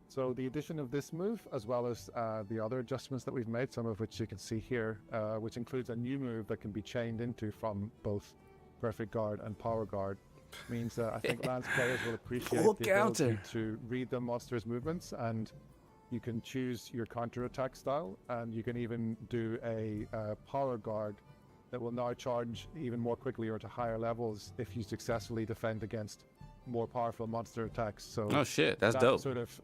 So the addition of this move, as well as the other adjustments that we've made, some of which you can see here, which includes a new move that can be chained into from both Perfect Guard and Power Guard, means I think Lance players will appreciate Full the ability counter. to read the monster's movements, and you can choose your counter attack style, and you can even do a Power Guard that will now charge even more quickly or to higher levels if you successfully defend against more powerful monster attacks. So Oh shit, that's that dope. sort of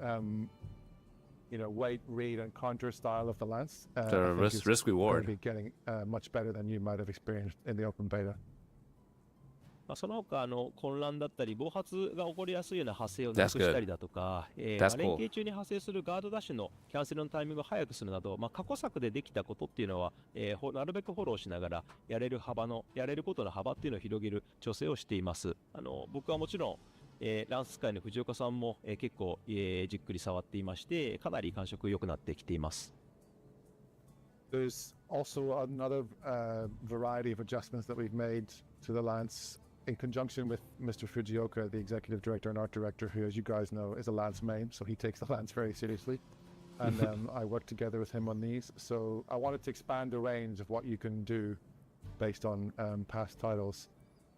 wait, read, and counter style of the lance. The risk reward. Be getting much better than you might have experienced in the open beta. その他混乱だったり暴発が起こりやすいような発生をなくしたりだとか、連 That's cool. 携中に発生するガードダッシュのキャンセルのタイミングを早くするなど、過去作でできたことっていうのは、なるべくフォローしながらやれることの幅っていうのを広げる調整をしています。僕はもちろん、ランススカイの藤岡さんも、結構、じっくり触っていましてかなり感触良くなってきています。There's also another variety of adjustments that we've made to the lance in conjunction with Mr. Fujioka, the executive director and art director, who, as you guys know, is a lance main, so he takes the lance very seriously. And I worked together with him on these. So I wanted to expand the range of what you can do based on past titles.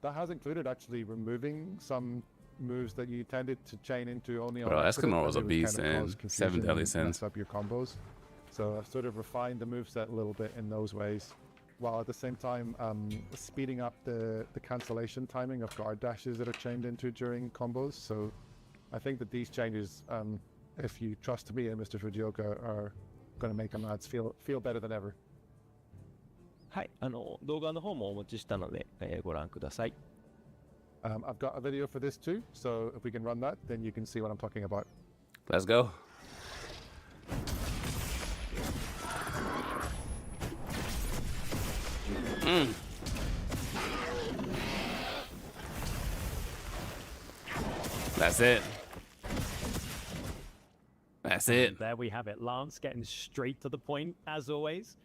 That has included actually removing some moves that you tended to chain into only on Bro, accident, Escanor was a and it would beast kind of in cause confusion 7 Deadly and Sins. mess up your combos. So I've sort of refined the moveset a little bit in those ways, while at the same time speeding up the cancellation timing of guard dashes that are chained into during combos. So I think that these changes, if you trust me and Mr. Fujioka, are going to make the lads feel better than ever. はい、動画の方もお持ちしたので、ご覧ください。I've got a video for this too, so if we can run that, then you can see what I'm talking about. Let's go. That's it. That's it. There we have it. Lance getting straight to the point, as always.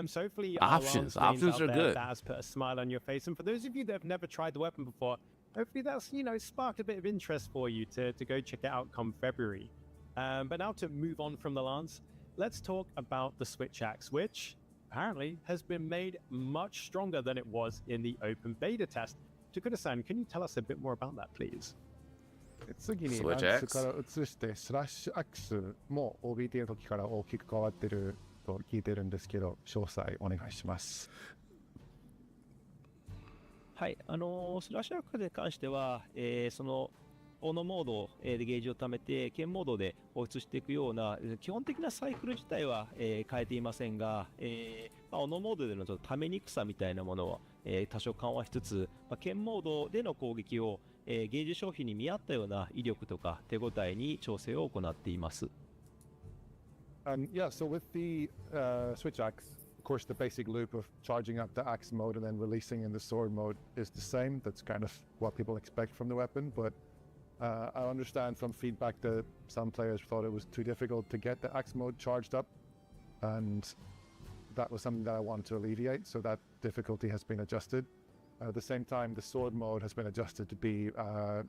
So hopefully Options are good. That has put a smile on your face. And for those of you that have never tried the weapon before, hopefully that's, sparked a bit of interest for you to go check it out come February. But now to move on from the Lance, let's talk about the Switch Axe, which apparently has been made much stronger than it was in the open beta test. Takura-san, can you tell us a bit more about that, please? 次に Switch ラン Axe スから移してスラッシュアクスも OBT の時から大きく変わってると聞いてるんですけど、詳細お願いします。はい、スラッシュアックに関しては、そのオノモードでゲージを貯めて剣モードで放出していくような基本的なサイクル自体は、変えていませんが、オノモードでのちょっとためにくさみたいなものは、多少緩和しつつ、剣モードでの攻撃を、ゲージ消費に見合ったような威力とか手応えに調整を行っています。Yeah, so with the Switch Axe, of course, the basic loop of charging up the axe mode and then releasing in the sword mode is the same. That's kind of what people expect from the weapon, but I understand from feedback that some players thought it was too difficult to get the axe mode charged up, and that was something that I wanted to alleviate, so that difficulty has been adjusted. At the same time, the sword mode has been adjusted to be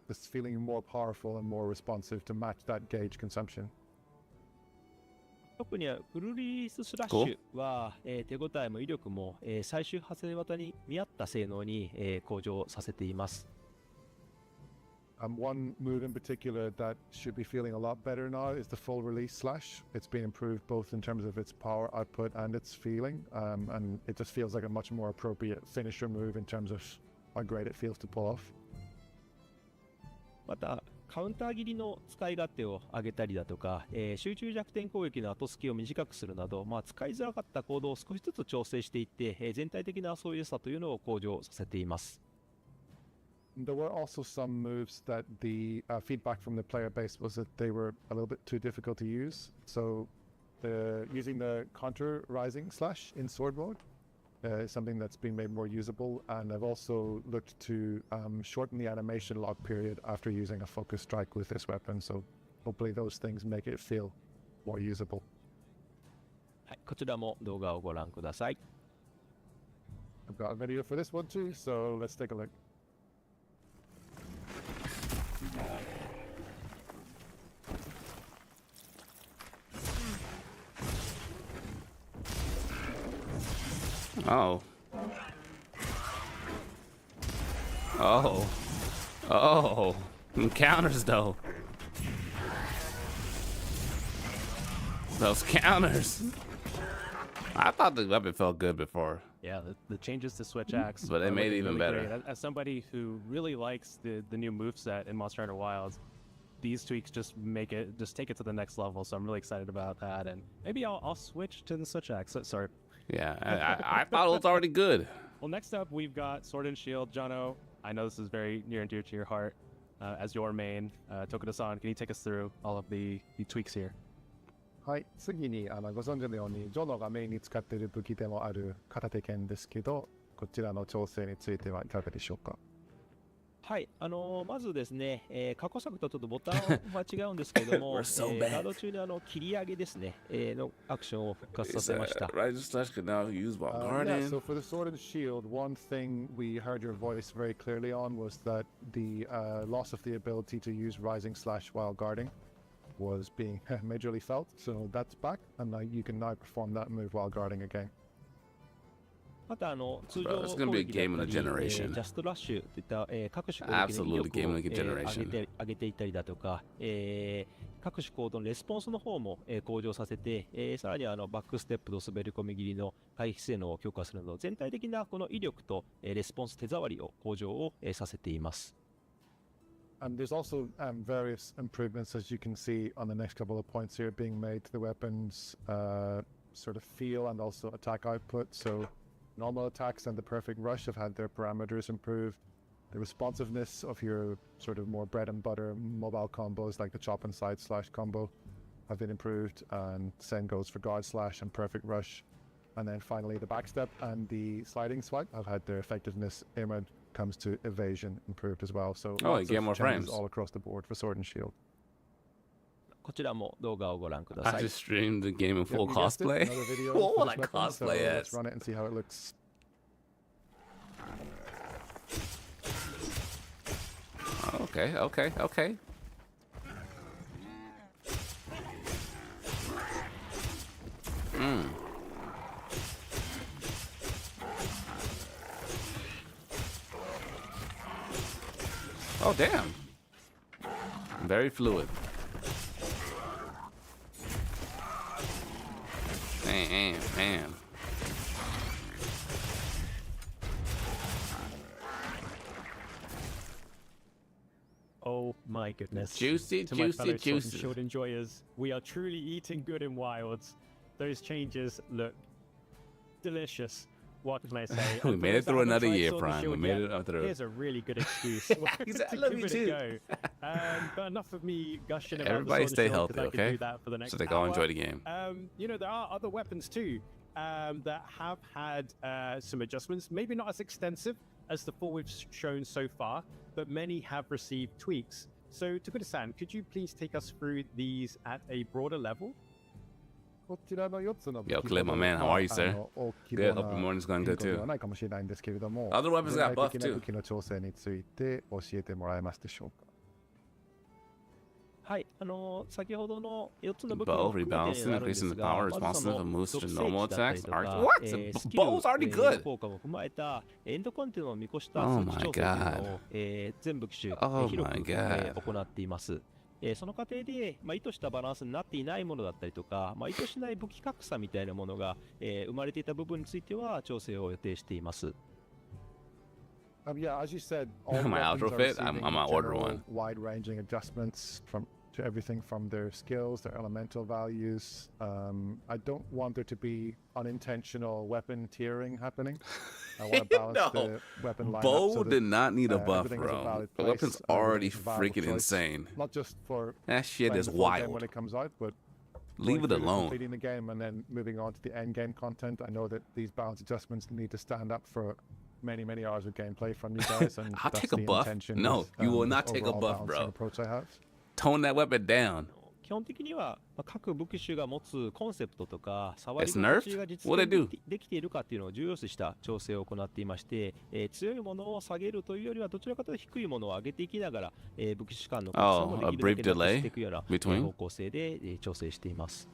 this feeling more powerful and more responsive to match that gauge consumption. 特にフルリリーススラッシュは、手応えも威力も、最終派生型に見合った性能に、向上させています。One move in particular that should be feeling a lot better now is the full release slash. It's been improved both in terms of its power output and its feeling, and it just feels like a much more appropriate finisher move in terms of how great it feels to pull off. またカウンター切りの使い勝手を上げたりだとか、集中弱点攻撃の後付けを短くするなど、使いづらかったコードを少しずつ調整していって、全体的な遊びやすさというのを向上させています。There were also some moves that the feedback from the player base was that they were a little bit too difficult to use. So using the counter rising slash in sword mode is something that's been made more usable, and I've also looked to shorten the animation lock period after using a focus strike with this weapon, so hopefully those things make it feel more usable. はい、こちらも動画をご覧ください。I've got a video for this one too, so let's take a look. Oh. Oh. Oh. Counters, though. Those counters. I thought the weapon felt good before. Yeah, the changes to Switch Axe. But they are made it looking even really better. great. As somebody who really likes the new moveset in Monster Hunter Wilds, these tweaks just take it to the next level. So I'm really excited about that, and maybe I'll switch to the Switch Axe. Sorry. Yeah, I thought it was already good. Well, next up we've got Sword and Shield. Jono, I know this is very near and dear to your heart. As your main, Tokuda-san, can you take us through all of the tweaks here? はい、次にご存知のようにジョノがメインに使っている武器でもある片手剣ですけど、こちらの調整についてはいかがでしょうか。はい、まずですね、過去作とちょっとボタンは違うんですけれども、 We're so bad. ガード中に切り上げですね、のアクションを復活させました。 Rising slash could now be used while Yeah, guarding. so for the sword and shield, one thing we heard your voice very clearly on was that the loss of the ability to use rising slash while guarding was being majorly felt. So that's back, and now you can now perform that move while guarding again. また通常 Bro, it's 攻 gonna be a 撃だ game った of り、 the generation. ジャストラッシュといった、各種攻撃の Absolutely 威力 game を、 of the generation. 上げていったりだとか、各種行動のレスポンスの方も、向上させて、さらにバックステップと滑り込み切りの回避性能を強化するなど、全体的なこの威力と、レスポンス手触りを向上を、させています。And there's also various improvements, as you can see on the next couple of points here, being made to the weapons sort of feel and also attack output. So normal attacks and the perfect rush have had their parameters improved. The responsiveness of your sort of more bread and butter mobile combos like the chop and side slash combo have been improved, and same goes for guard slash and perfect rush. And then finally the backstep and the sliding swipe have had their effectiveness when it comes to evasion improved as well. So Oh, you lots get of more changes frames. all across the board for Sword and Shield. こちらも動画をご覧くだ I さい。 just streamed the game in Yep, full you guessed it, cosplay. another video What for would I this weapon, so cosplay let's as? run it and see how it looks. Okay, okay, okay. Oh, damn. Very fluid. Man. Oh my goodness. Juicy, To my juicy, fellow Sword and juicy. Shield enjoyers, we are truly eating good in Wilds. Those changes look delicious. What can I say? We And for made those it that through haven't another tried year, Sword and Prime. We Shield made yet, it through. Here's a really good excuse. He said, "I to love give you it too." a go. But enough of me gushing about Everybody the Sword stay and Shield, 'cause healthy, I could okay? do that for the next So they can all hour. enjoy the game. You know, there are other weapons too that have had some adjustments, maybe not as extensive as the four we've shown so far, but many have received tweaks. So, Tokuda-san, could you please take us through these at a broader level? こちらの4つの武器 Yo, Glaive, my man, how are you, sir? 大規 Good. 模 Hope な your morning's going 変 good 更で too. はないかもしれないんですけれども、 Other weapons 具 got 体 buffed 的な too. 武器の調整について教えてもらえますでしょうか。はい、先ほどの4つの武器も Bow, 含めてに rebalancing, なるんで increasing す the が、 power まず responsive そ of の moves 属 to 性 normal 値だったり attacks. と Arc. か、 What? スキル Bow's already good. 効果も踏まえたエンドコンテナを見越した Oh 数値 my 調整というのを、全武器種、 Oh 広く、 my God. 行っています。その過程で、意図したバランスになっていないものだったりとか、意図しない武器格差みたいなものが、生まれていた部分については調整を予定しています。Yeah, as you said, all the My weapons outro are fit? receiving I'm gonna order general one. wide-ranging adjustments to everything from their skills, their elemental values. I don't want there to be unintentional weapon tiering happening. I want to balance No. the weapon lineup. Bow so that, did not need a buff, everything has a bro. valid The place weapon's and already it's a viable freaking choice, insane. Not just for That shit playing is the full game wild. when it comes out, but Leave going it through to alone. completing the game and then moving on to the end game content. I know that these balance adjustments need to stand up for many hours of gameplay from you guys, and I'll that's take a the buff. intention No, with, you will this not take a overall buff, balancing bro. approach I have. Tone that weapon down. 基本的には、各武器種が持つコンセプトとか触り It's 心 nerfed? 地が What'd 実 they 現 do? できているかっていうのを重要視した調整を行っていまして、強いものを下げるというよりはどちらかというと低いものを上げていきながら、武器種間の格差も Oh, できるだけ a brief なくしていくような、 delay between? 方向性で、調整しています。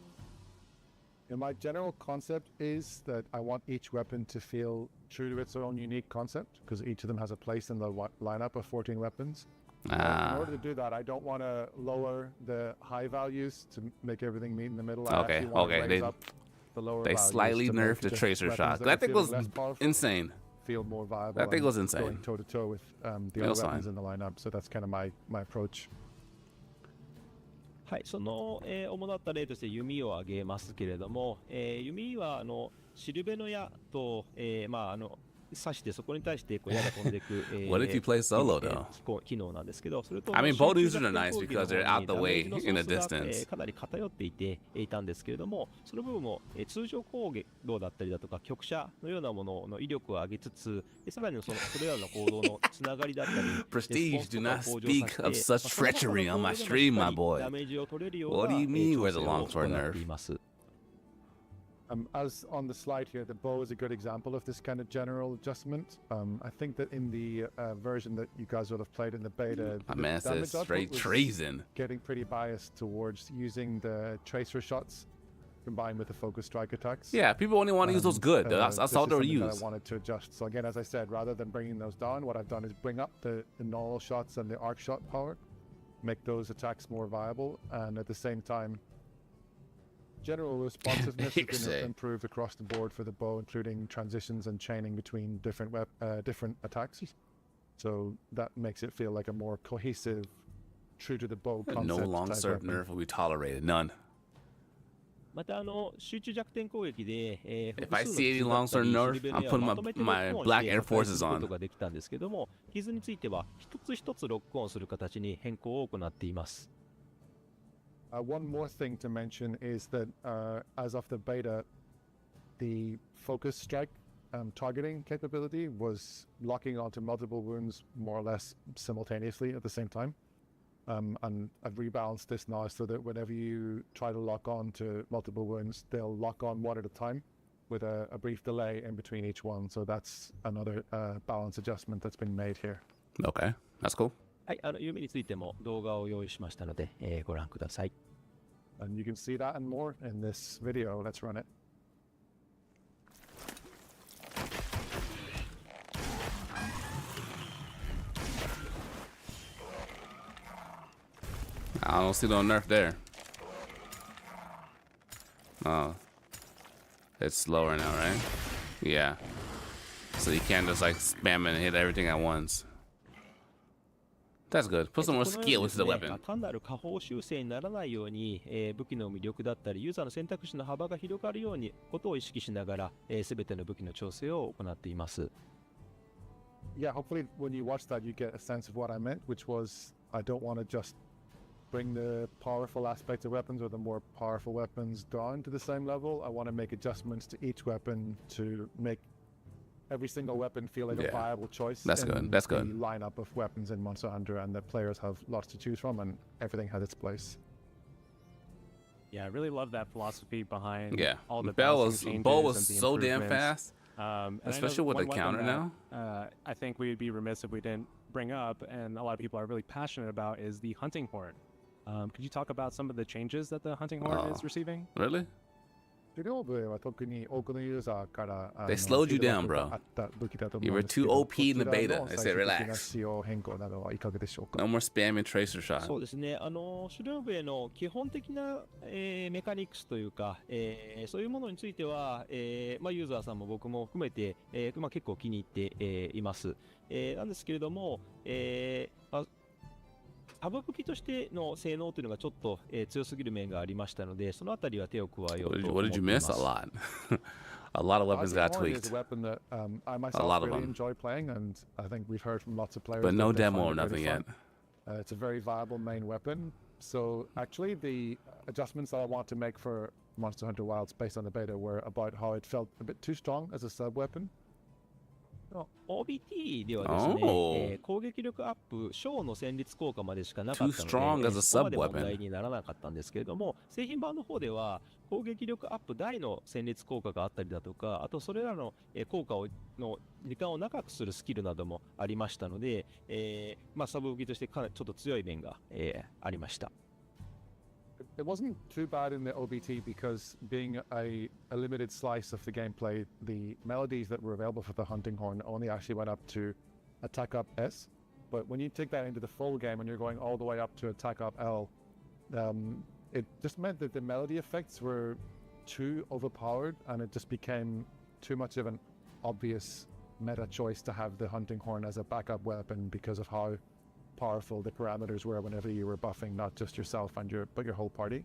And my general concept is that I want each weapon to feel true to its own unique concept, because each of them has a place in the lineup of 14 weapons. In Ah. order to do that, I don't want to lower the high values to make everything meet in the middle. I Okay, actually want okay, to they- raise up the the lower They values slightly to nerfed make the just tracer weapons shot. that That are thing feeling was less powerful insane. feel more viable. That thing and was insane. Going toe to toe with the It other was weapons fine. in the lineup. So that's kind of my approach. はい、その、主だった例として弓を挙げますけれども、弓はシルベの矢と、まあ刺してそこに対してこう矢が飛んでいく、What if you play solo though? 機能なんですけど、それと I mean, 集 both 中 users are 弱点 nice 攻撃 because の they're 方 out に the ダメー way ジの in a ソースが distance. かなり偏っていたんですけれども、その部分も、通常攻撃だったりだとか局射のようなものの威力を上げつつ、さらにそれらの行動のつながりだったり、Prestige, do not レスポンスとかを向上 speak さ of せ such て、その他の treachery on 行 my 動でもしっ stream, か my り boy. ダメージを取れるよう What な do you mean 調 where's the 整を longsword 行 nerf? っています。As on the slide here, the bow is a good example of this kind of general adjustment. I think that in the version that you guys will have played in the beta, My the man damage says output straight was treason. getting pretty biased towards using the tracer shots combined with the focus strike attacks. Yeah, people only want to use those good. That's this all is they'll something that use. I wanted to adjust. So again, as I said, rather than bringing those down, what I've done is bring up the normal shots and the arc shot power, make those attacks more viable, and at the same time, general responsiveness has Say. been improved across the board for the bow, including transitions and chaining between different attacks. So that makes it feel like a more cohesive, true to the bow concept. No type longsword weapon. nerf will be tolerated. None. また集中弱点攻撃で、If I see any longsword nerf, I'm putting my black Air Forces on. ことができたんですけども、傷については一つ一つロックオンする形に変更を行っています。One more thing to mention is that as of the beta, the focus strike targeting capability was locking onto multiple wounds more or less simultaneously at the same time. And I've rebalanced this now so that whenever you try to lock on to multiple wounds, they'll lock on one at a time with a brief delay in between each one. So that's another balance adjustment that's been made here. Okay, that's cool. はい、弓についても動画を用意しましたので、ご覧ください。And you can see that and more in this video. Let's run it. I don't see no nerf there. Oh. It's slower now, right? Yeah. So you can't just like spam and hit everything at once. That's good. Put some more このよ skill うに into です the ね weapon. 単なる下方修正にならないように、武器の魅力だったりユーザーの選択肢の幅が広がるようにことを意識しながら、全ての武器の調整を行っています。Yeah, hopefully when you watch that, you get a sense of what I meant, which was I don't want to just bring the powerful aspects of weapons or the more powerful weapons down to the same level. I want to make adjustments to each weapon to make every single weapon feel like Yeah. a viable choice. That's in good. That's good. The lineup of weapons in Monster Hunter, and the players have lots to choose from, and everything has its place. Yeah, I really love that philosophy behind Yeah. all the Bow balancing changes was and the so damn improvements. fast. And I know Especially with one the weapon counter that, now. I think we'd be remiss if we didn't bring up, and a lot of people are really passionate about, is the hunting horn. Could you talk about some of the changes that the hunting horn is receiving? Really? 治療部は特に多くのユーザーから They slowed you down, フィードバック bro. があった武器だと思 You うん were ですけ too ど OP in the こちら beta. の They 最 said 終的な relax. 仕様変更などはいかがでしょうか No more spamming tracer shot. そうですね、シュレオベの基本的な、メカニクスというか、そういうものについては、まあ、ユーザーさんも僕も含めて、まあ、結構気に入って、います。なんですけれども、まあサブ武器としての性能というのがちょっと、強すぎる面がありましたので、そのあたりは手を加えよう What と did 思 you, ってい what ま did す。 you miss? A lot. A lot of weapons got Hunting horn is tweaked. a weapon that I A myself lot of really them. enjoy playing, and I think we've heard from lots of players. But no that they demo find or it really nothing fun. yet. It's a very viable main weapon. So actually, the adjustments that I want to make for Monster Hunter Wilds based on the beta were about how it felt a bit too strong as a sub weapon. OBT ではですね、Oh. 攻撃力アップ、小の戦慄効果までしかなかった Too の strong で、as a そこまで sub 問題 weapon. にならなかったんですけれども、製品版の方では攻撃力アップ大の戦慄効果があったりだとか、あとそれらの効果の時間を長くするスキルなどもありましたので、まあ、サブ武器としてかなりちょっと強い面が、ありました。It wasn't too bad in the OBT because being a limited slice of the gameplay, the melodies that were available for the hunting horn only actually went up to attack up S. But when you take that into the full game and you're going all the way up to attack up L, it just meant that the melody effects were too overpowered, and it just became too much of an obvious meta choice to have the hunting horn as a backup weapon because of how powerful the parameters were whenever you were buffing not just yourself but your whole party.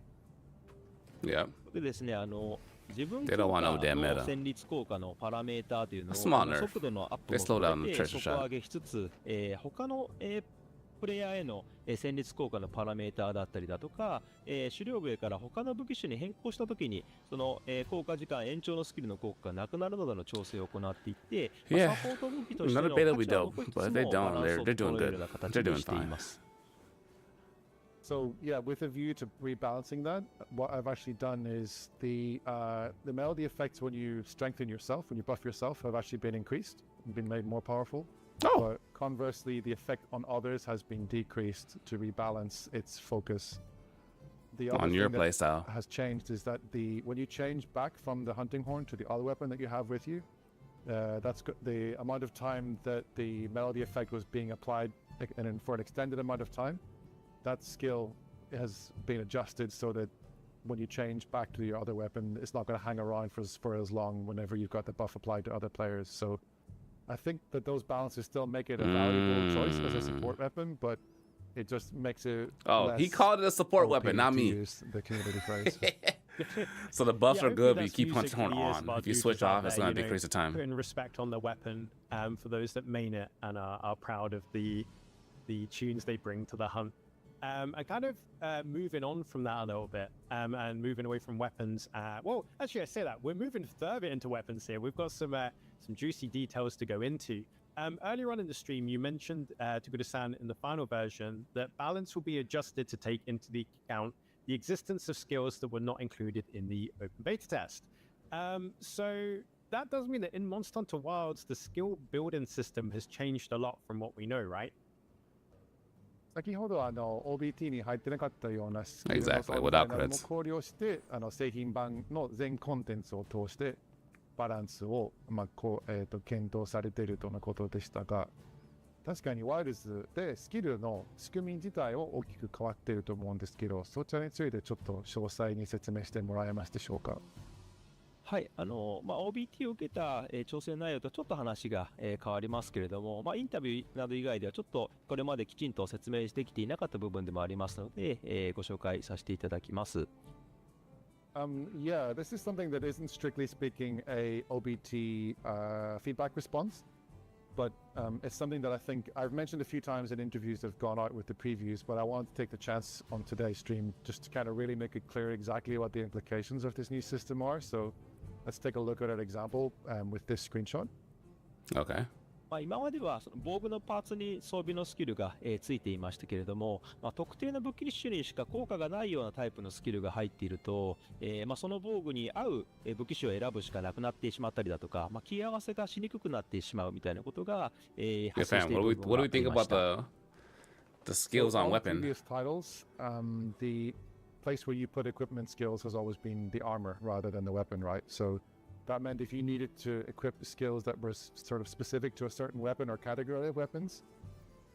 Yeah. でですね、自分 They 強 don't want 化 no damn の meta. 戦率効果のパラメーターというの A small を nerf. 速度のアップ They も slow down 含 the めて treasure 底 shot. 上げしつつ、他の、プレイヤーへの、戦率効果のパラメーターだったりだとか、狩猟笛から他の武器種に変更したときにその、効果時間延長のスキルの効果がなくなるなどの調整を行っていって、Yeah. サポート武器として Another の beta 価 will be 値は dope, 残しつつ but も if they バ don't, ランス they're を they're 整 doing えるよう good. な形 They're に doing してい fine. ます。So yeah, with a view to rebalancing that, what I've actually done is the melody effects when you strengthen yourself, when you buff yourself, have actually been increased and been made more powerful. Oh. But conversely, the effect on others has been decreased to rebalance its focus. The other On your thing that playstyle. has changed is that when you change back from the hunting horn to the other weapon that you have with you, the amount of time that the melody effect was being applied and for an extended amount of time. That skill has been adjusted so that when you change back to your other weapon, it's not going to hang around for as long whenever you've got the buff applied to other players. So I think that those balances still make it a valuable choice as a support weapon, but it just makes it Oh, less he called it a support OP weapon, not to me. use the community phrase. So the buffs Yeah, are good, but you hopefully keep that's punching horn music for years on. of our If you dudes switch out off, it's there, going to you know, decrease the time. Putting respect on the weapon for those that main it and are proud of the tunes they bring to the hunt. And kind of moving on from that a little bit and moving away from weapons. Well, actually, I say that we're moving further into weapons here. We've got some juicy details to go into. Earlier on in the stream, you mentioned to Guda-san in the final version that balance will be adjusted to take into the account the existence of skills that were not included in the open beta test. So that does mean that in Monster Hunter Wilds, the skill building system has changed a lot from what we know, right? 先ほどOBT に入ってなかったようなスキルの Exactly, 操作 without なども crits. 考慮して製品版の全コンテンツを通してバランスを、検討されているとのことでしたが、確かにワイルズでスキルの仕組み自体は大きく変わっていると思うんですけど、そちらについてちょっと詳細に説明してもらえますでしょうか。はい、OBT を受けた、調整内容とちょっと話が、変わりますけれども、インタビューなど以外ではちょっとこれまできちんと説明できていなかった部分でもありますので、ご紹介させていただきます。Yeah, this is something that isn't strictly speaking a OBT feedback response, but it's something that I think I've mentioned a few times in interviews that have gone out with the previews, but I wanted to take the chance on today's stream just to kind of really make it clear exactly what the implications of this new system are. So let's take a look at an example with this screenshot. Okay. 今まではその防具のパーツに装備のスキルが、ついていましたけれども、特定の武器種にしか効果がないようなタイプのスキルが入っていると、その防具に合う武器種を選ぶしかなくなってしまったりだとか、切り合わせがしにくくなってしまうみたいなことが、Yeah, 発生し fam, ている what 部 do 分 we があり think まし about た。the skills So on all weapon? previous titles, the place where you put equipment skills has always been the armor rather than the weapon, right? So that meant if you needed to equip skills that were sort of specific to a certain weapon or category of weapons,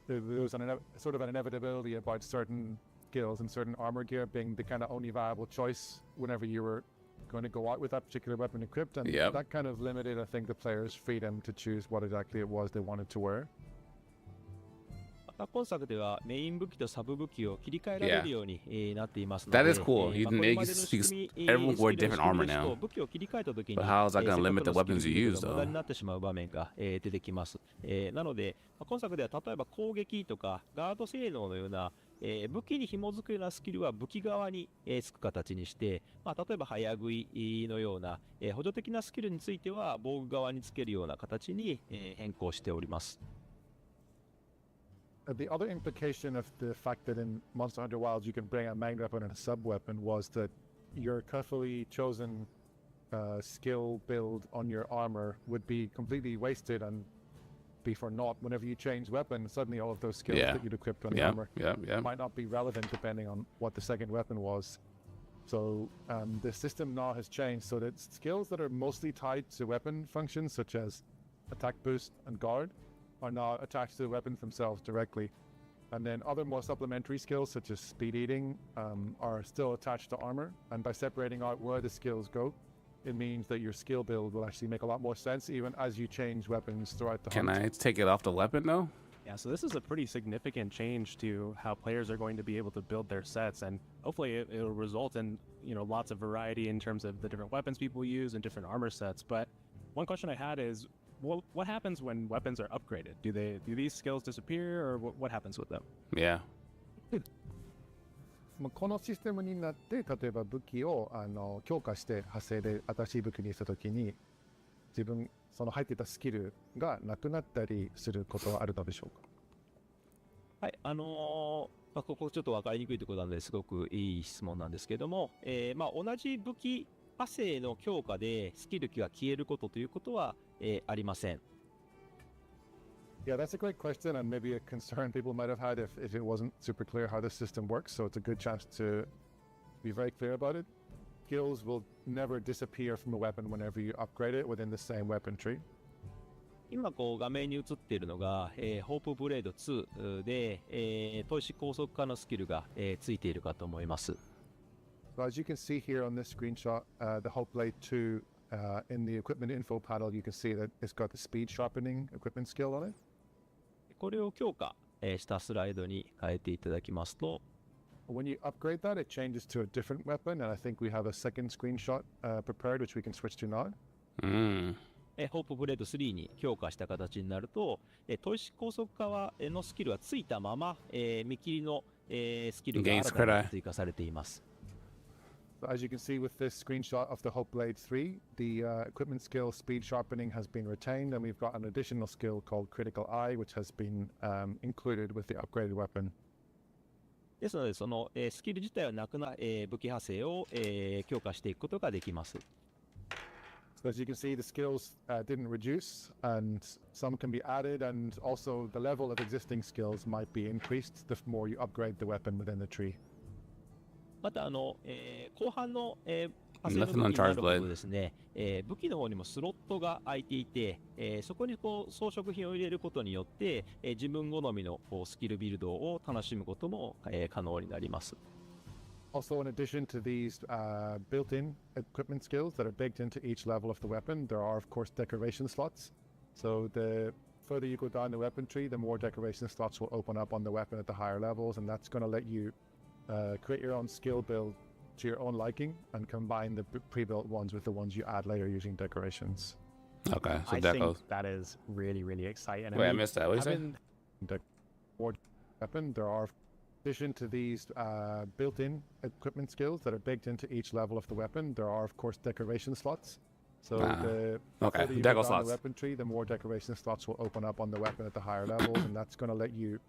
there was sort of an inevitability about certain skills and certain armor gear being the kind of only viable choice whenever you were going to go out with that particular weapon equipped. And Yep. that kind of limited, I think, the players' freedom to choose what exactly it was they wanted to wear. また今作ではメイン武器とサブ武器を切り替えられるように、なっていますので、 That is cool. You これまでの can 仕組み everyone wear スキルの different 仕組 armor みですと now. 武器を切り替えた時に But how is that せ gonna っかく limit の the スキル weapons you ビル use, ドが無駄 though? になってしまう場面が、出てきます。なので、今作では例えば攻撃とかガード性能のような、武器に紐づくようなスキルは武器側に、つく形にして、例えば早食いのような、補助的なスキルについては防具側につけるような形に、変更しております。The other implication of the fact that in Monster Hunter Wilds you can bring a main weapon and a sub weapon was that your carefully chosen skill build on your armor would be completely wasted and be for naught whenever you change weapon. Suddenly all of those skills Yeah. that you'd equipped on the Yeah, armor yeah. might not be relevant depending on what the second weapon was. So the system now has changed so that skills that are mostly tied to weapon functions such as attack boost and guard are now attached to the weapons themselves directly. And then other more supplementary skills such as speed eating are still attached to armor. And by separating out where the skills go, it means that your skill build will actually make a lot more sense even as you change weapons throughout the Can hunt. I take it off the weapon though? Yeah, so this is a pretty significant change to how players are going to be able to build their sets, and hopefully it'll result in lots of variety in terms of the different weapons people use and different armor sets. But one question I had is, well, what happens when weapons are upgraded? Do these skills disappear, or what happens with them? Yeah. このシステムになって例えば武器を強化して派生で新しい武器にしたときに自分その入っていたスキルがなくなったりすることはあるのでしょうか。はい、ここちょっと分かりにくいところなのですごくいい質問なんですけども、同じ武器派生の強化でスキルが消えることということは、ありません。Yeah, that's a great question and maybe a concern people might have had if it wasn't super clear how the system works. So it's a good chance to be very clear about it. Skills will never disappear from a weapon whenever you upgrade it within the same weapon tree. 今画面に映っているのが、ホープブレード2で、砥石高速化のスキルが、ついているかと思います。So as you can see here on this screenshot, the Hope Blade 2 in the equipment info panel, you can see that it's got the speed sharpening equipment skill on it. これを強化、したスライドに変えていただきますと、When you upgrade that, it changes to a different weapon, and I think we have a second screenshot prepared, which we can switch to now. ホープブレード3に強化した形になると、砥石高速化のスキルはついたまま、見切りの、スキルが新たに追加されています。So as you can see with this screenshot of the Hope Blade 3, the equipment skill speed sharpening has been retained, and we've got an additional skill called Critical Eye, which has been included with the upgraded weapon. ですので、その、スキル自体はなくな、武器派生を、強化していくことができます。So as you can see, the skills didn't reduce, and some can be added, and also the level of existing skills might be increased the more you upgrade the weapon within the tree. また後半の、派生の武器になるとですね、武器の方にもスロットが空いていて、そこにこう装飾品を入れることによって、自分好みのこうスキルビルドを楽しむことも、可能になります。Also, in addition to these built-in equipment skills that are baked into each level of the weapon, there are, of course, decoration slots. So the further you go down the weapon tree, the more decoration slots will open up on the weapon at the higher levels, and that's going to let you create your own skill build to your own liking and combine the pre-built ones with the ones you add later using decorations. Okay, so I decos. think that is really, really exciting. Wait, I missed that. What did you say? Weapon, there are, in addition to these built-in equipment skills that are baked into each level of the weapon, there are, of course, decoration slots. So the further you go down slots. the weapon tree, the more decoration slots will open up on the weapon at the higher levels, and that's going to let you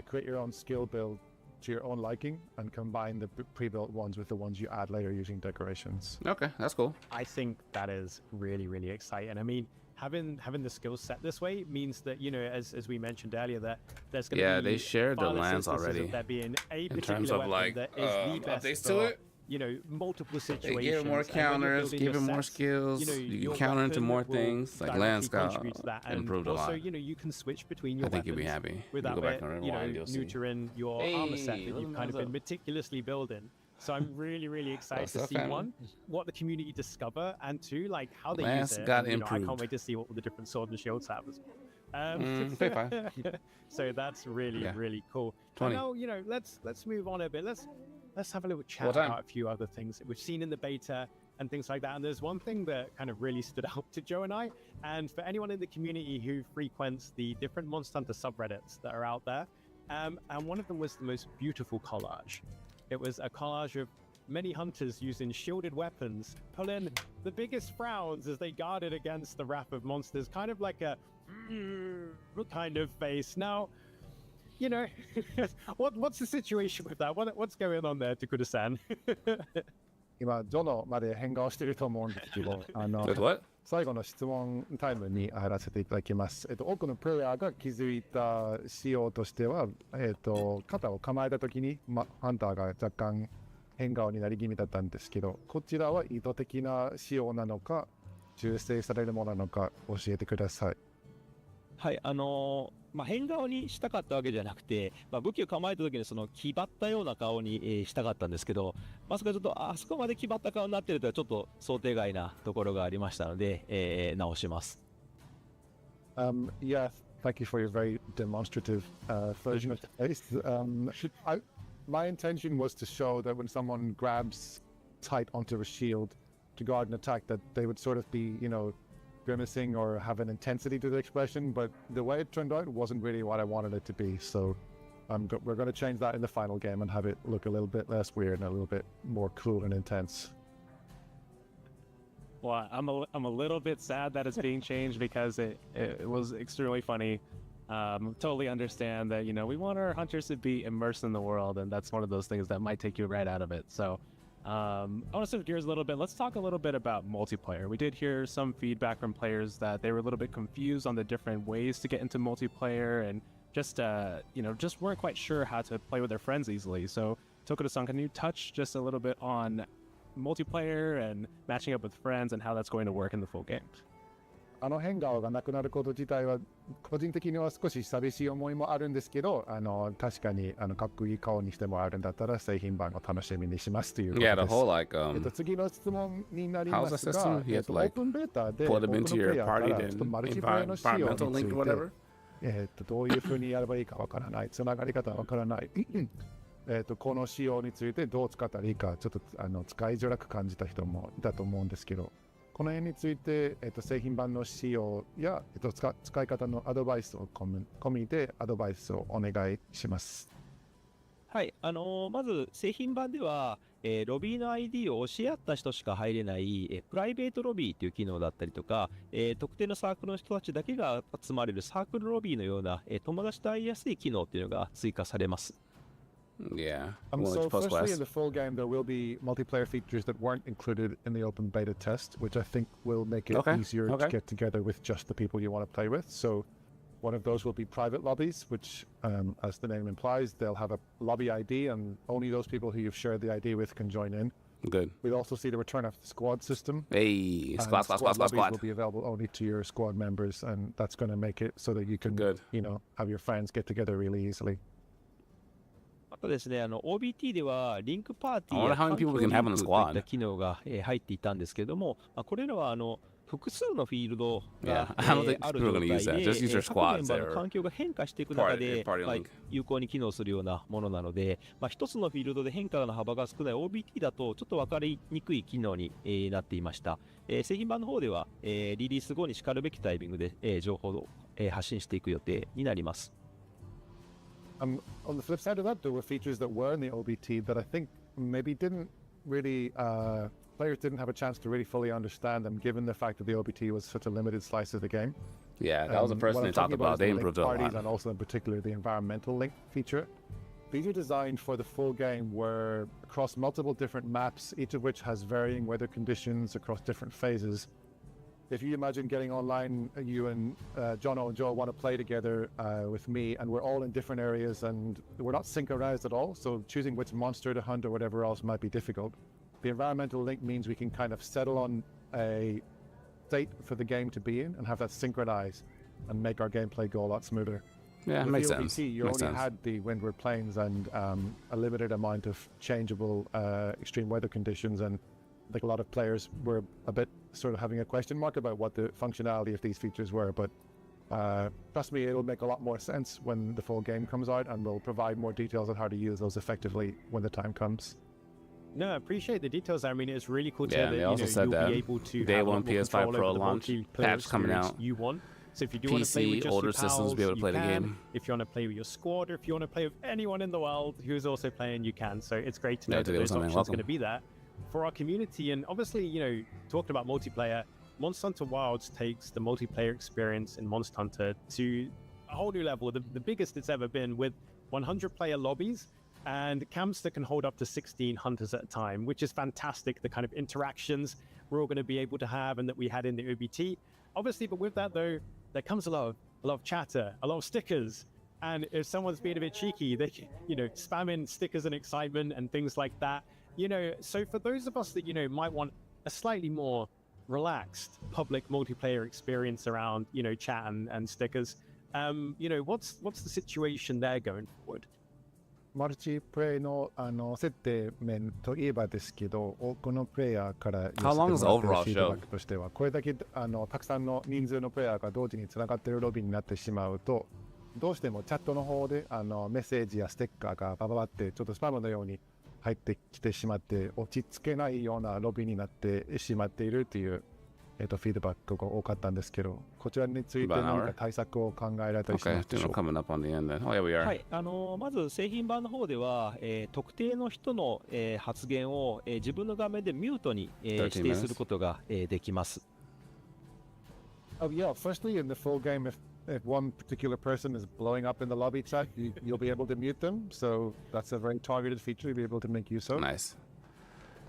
create your own skill build to your own liking and combine the pre-built ones with the ones you add later using decorations. Okay, that's cool. I think that is really, really exciting. I mean, having the skills set this way means that, you know, as we mentioned earlier, that there's going to be they shared the far less lands instances already of there being a in particular terms of weapon like that is the best updates for, to it. you know, multiple They situations. give him more And when you're counters, building give your him more sets, skills. you know, You your can counter into weapon more will things like directly land scout. contribute to that. And Improved a also, lot. you know, you can switch between your I think you'll weapons be happy. without go back and it, you know, rewind, you'll see. neutering your armor set Hey, that you've look kind of at been that. meticulously building. So I'm really, really excited What's to up, see family? one, what the community discover, and two, like how they Lance use it. got And, you know, I can't improved. wait to see what the different sword and shields have as well. Okay, fine. So that's really, Yeah. really cool. 20. And now, you know, let's move on a bit. Let's have a little chat What time? about a few other things that we've seen in the beta and things like that. And there's one thing that kind of really stood out to Joe and I, and for anyone in the community who frequents the different Monster Hunter subreddits that are out there. And one of them was the most beautiful collage. It was a collage of many hunters using shielded weapons, pulling the biggest frowns as they guarded against the wrath of monsters, kind of like a kind of face. Now, you know, what's the situation with that? What's going on there, Takuda-san? 今、ジョノまで変顔してると思うんですけど、With what? 最後の質問タイムに入らせていただきます。多くのプレイヤーが気づいた仕様としては、肩を構えたときに、ハンターが若干変顔になり気味だったんですけど、こちらは意図的な仕様なのか、修正されるものなのか教えてください。はい、変顔にしたかったわけじゃなくて、武器を構えた時にその気張ったような顔に、したかったんですけど、まさかちょっとあそこまで気張った顔になってるとはちょっと想定外なところがありましたので、直します。Yeah, thank you for your very demonstrative version of the face. My intention was to show that when someone grabs tight onto a shield to guard an attack, that they would sort of be, grimacing or have an intensity to the expression, but the way it turned out wasn't really what I wanted it to be. So we're going to change that in the final game and have it look a little bit less weird and a little bit more cool and intense. Well, I'm a little bit sad that it's being changed because it was extremely funny. Totally understand that we want our hunters to be immersed in the world, and that's one of those things that might take you right out of it. So I want to shift gears a little bit. Let's talk a little bit about multiplayer. We did hear some feedback from players that they were a little bit confused on the different ways to get into multiplayer and just weren't quite sure how to play with their friends easily. So Tokuda-san, can you touch just a little bit on multiplayer and matching up with friends and how that's going to work in the full game? 変顔がなくなること自体は個人的には少し寂しい思いもあるんですけど、確かにかっこいい顔にしてもあるんだったら製品版を楽しみにしますということです。Yeah, the whole like 次の質問になり how's ま the すが、system? You have to オー like プンベータで pull 多 them くの into プレ your イヤーか party ら then マルチプレイの仕様に environmental つい link て or whatever. どういうふうにやればいいかわからない、つながり方わからない。この仕様についてどう使ったらいいかちょっと使いづらく感じた人もいたと思うんですけど、この辺について、製品版の仕様や、使い方のアドバイスを込みでアドバイスをお願いします。はい、まず製品版では、ロビーの ID を教え合った人しか入れない、プライベートロビーという機能だったりとか、特定のサークルの人たちだけが集まれるサークルロビーのような、友達と会いやすい機能っていうのが追加されます。Yeah. So firstly, in the full game, there will be multiplayer features that weren't included in the open beta test, which I think will make it easier to get together with just the people you want to play with. So one of those will be private lobbies, which, as the name implies, they'll have a lobby ID, and only those people who you've shared the ID with can join in. Good. We'll also see the return of the squad system. Hey, squad. Lobbies will be available only to your squad members, and that's going to make it so that you can, have your friends get together really easily. あとですね、OBT ではリンクパーティー I wonder や how many 環境 people リ we can ン have on ク the といっ squad. た機能が、入っていたんですけれども、これらは複数のフィールドが、Yeah, I don't think ある people 状 are 態 gonna use that. で、 Just use your 各 squads 現場 there. の環境が変化していく中で、 Party link. 有効に機能するようなものなので、一つのフィールドで変化の幅が少ない OBT だとちょっと分かりにくい機能に、なっていました。製品版の方では、リリース後にしかるべきタイミングで、情報を、発信していく予定になります。On the flip side of that, there were features that were in the OBT that I think maybe didn't really, players didn't have a chance to really fully understand them, given the fact that the OBT was such a limited slice of the game. Yeah, that was the first What thing I'm they talked talking about. is They the link improved it a parties lot. and also in particular the environmental link feature. These are designed for the full game where across multiple different maps, each of which has varying weather conditions across different phases. If you imagine getting online, you and Jono and Joe want to play together with me, and we're all in different areas and we're not synchronized at all, so choosing which monster to hunt or whatever else might be difficult. The environmental link means we can kind of settle on a state for the game to be in and have that synchronized and make our gameplay go a lot smoother. Yeah, With makes the sense. OBT, you Makes only sense. had the windward plains and a limited amount of changeable extreme weather conditions, and I think a lot of players were a bit sort of having a question mark about what the functionality of these features were, but trust me, it'll make a lot more sense when the full game comes out, and we'll provide more details on how to use those effectively when the time comes. No, I appreciate the details. I mean, it's really cool to Yeah, hear they that also said you'll that be able to day have a one lot more PS5 control Pro over the launch, multiplayer patch coming experience out. you want. So if you do want to play PC, with just older your systems pals, will be able to you play the can. game. If you want to play with your squad, or if you want to play with anyone in the world who's also playing, you can. So it's great to know Yeah, that today was those something options are going welcome. to be there for our community. And obviously, talking about multiplayer, Monster Hunter Wilds takes the multiplayer experience in Monster Hunter to a whole new level, the biggest it's ever been, with 100-player lobbies and camps that can hold up to 16 hunters at a time, which is fantastic. The kind of interactions we're all going to be able to have and that we had in the OBT. Obviously, but with that though, there comes a lot of chatter, a lot of stickers. And if someone's being a bit cheeky, they can, spam in stickers and excitement and things like that. So for those of us that, might want a slightly more relaxed public multiplayer experience around, chat and stickers, What's the situation there going forward? マルチプレイの設定面といえばですけど、多くのプレイヤーから寄せて How も long ら is って the る overall フィードバ show? ックとしては、これだけたくさんの人数のプレイヤーが同時につながっているロビーになってしまうと、どうしてもチャットの方でメッセージやステッカーがバババってちょっとスパムのように入ってきてしまって、落ち着けないようなロビーになってしまっているという、フィードバックが多かったんですけど、こちらについて About an 何 hour? か対策を考えられたりしま Okay, すでしょうか。 coming up on the end then. Oh, yeah, we are. はい、まず製品版の方では、特定の人の、発言を、自分の画面でミュートに、指定することが、できます。Oh yeah, firstly in the full game, if one particular person is blowing up in the lobby chat, you'll be able to mute them. So that's a very targeted feature you'll be able to make use of. Nice.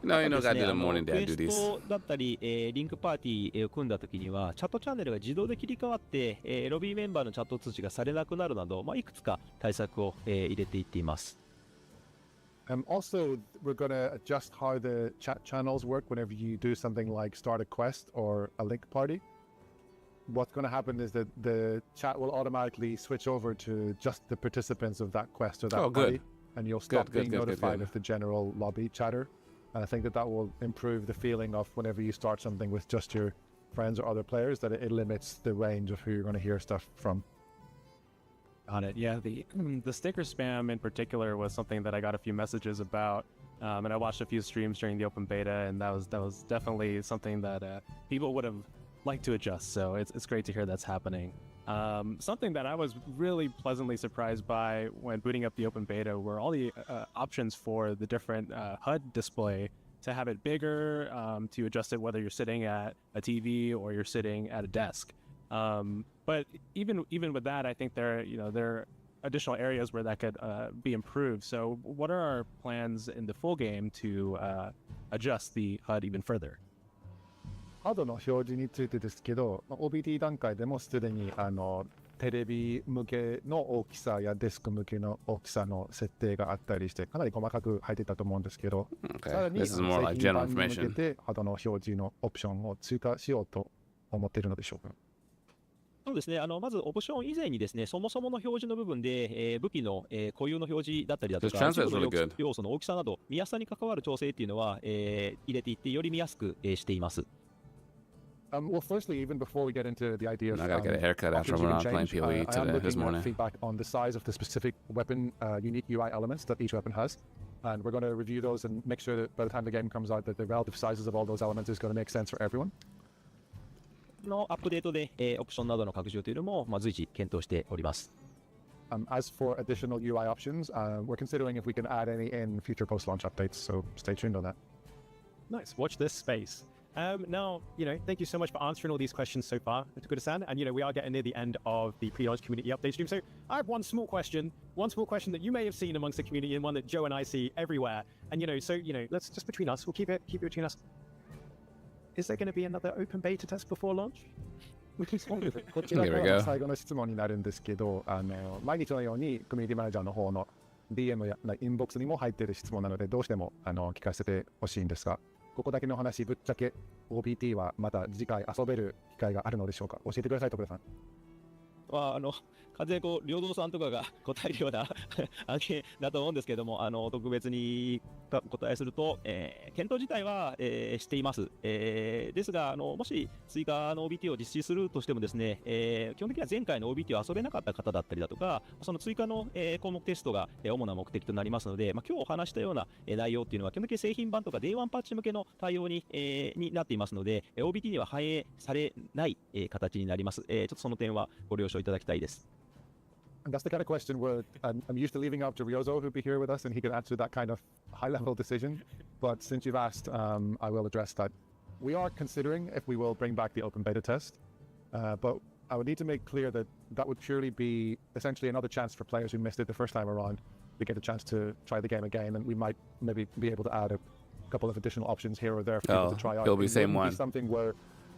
You know, gotta do the morning ク dad エス duties. トだったり、リンクパーティーを組んだときには、チャットチャンネルが自動で切り替わって、ロビーメンバーのチャット通知がされなくなるなど、いくつか対策を、入れていっています。Also, we're going to adjust how the chat channels work whenever you do something like start a quest or a link party. What's going to happen is that the chat will automatically switch over to just the participants of that quest or that Oh, good. party, and you'll stop Good, being good, good, notified good. of the general lobby chatter. And I think that will improve the feeling of whenever you start something with just your friends or other players, that it limits the range of who you're going to hear stuff from. On it, yeah. The sticker spam in particular was something that I got a few messages about, and I watched a few streams during the open beta, and that was definitely something that people would have liked to adjust. So it's great to hear that's happening. Something that I was really pleasantly surprised by when booting up the open beta were all the options for the different HUD display to have it bigger, to adjust it whether you're sitting at a TV or you're sitting at a desk. But even with that, I think there are additional areas where that could be improved. So what are our plans in the full game to adjust the HUD even further? ハードの表示についてですけど、OBT 段階でもすでにテレビ向けの大きさやデスク向けの大きさの設定があったりして、かなり細かく入ってたと思うんですけど、 Okay. さらに This is more like 製品 general 版に向け information. てハードの表示のオプションを追加しようと思っているのでしょうか。そうですね、まずオプション以前にですね、そもそもの表示の部分で、武器の、固有の表示だったりだと This か、 translates 一部の really good. 要素の大きさなど、見やすさに関わる調整っていうのは、入れていって、より見やすく、しています。Well, firstly, even before we get into the idea of I gotta get a haircut after options you we're can not playing change, PoE I am today, this looking morning. at feedback on the size of the specific weapon, unique UI elements that each weapon has. And we're going to review those and make sure that by the time the game comes out, that the relative sizes of all those elements is going to make sense for everyone. のアップデートで、オプションなどの拡充というのも、随時検討しております。As for additional UI options, we're considering if we can add any in future post-launch updates. So stay tuned on that. Nice. Watch this space. Now, thank you so much for answering all these questions so far, Tokuda-san. And, we are getting near the end of the pre-launch community update stream. So I have one small question that you may have seen amongst the community and one that Joe and I see everywhere. And, let's just between us, we'll keep it between us. Is there going to be another open beta test before launch? こちらからの最後の質問になるんですけど、毎日のようにコミュニティマネージャーの方の DM やインボックスにも入っている質問なので、どうしても聞かせてほしいんですが、ここだけの話、ぶっちゃけ OBT はまた次回遊べる機会があるのでしょうか。教えてください、徳田さん。完全に両道さんとかが答えるような案件だと思うんですけども、特別に答えすると、検討自体は、しています。ですが、もし追加の OBT を実施するとしてもですね、基本的には前回の OBT を遊べなかった方だったりだとか、その追加の、項目テストが、主な目的となりますので、今日お話したような、内容っていうのは基本的に製品版とか Day1 パッチ向けの対応に、なっていますので、OBT には反映されない、形になります。ちょっとその点はご了承いただきたいです。That's the kind of question where I'm used to leaving up to Ryozo, who'll be here with us, and he can answer that kind of high-level decision. But since you've asked, I will address that. We are considering if we will bring back the open beta test, but I would need to make clear that that would purely be essentially another chance for players who missed it the first time around to get a chance to try the game again, and we might maybe be able to add a couple of additional options here or there for people to try out. It'll be It same wouldn't one. be something where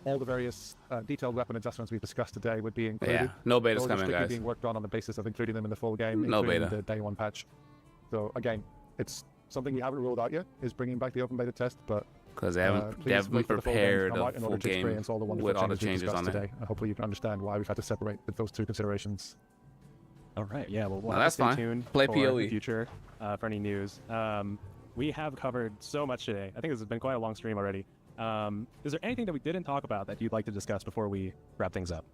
all the various detailed weapon adjustments we've discussed today would be included. Yeah, no beta's Those are coming, strictly guys. being worked on the basis of including them in the full game, No including beta. the day one patch. So again, it's something we haven't ruled out yet, is bringing back the open beta test, but because they haven't please wait for the full game to prepared come a out in full order to game experience all the wonderful with all the changes we changes on discussed it. today. And hopefully you can understand why we've had to separate with those two considerations. All right, yeah, well, we'll No, have to that's stay fine. tuned Play for PoE. the future for any news. We have covered so much today. I think this has been quite a long stream already. Is there anything that we didn't talk about that you'd like to discuss before we wrap things up?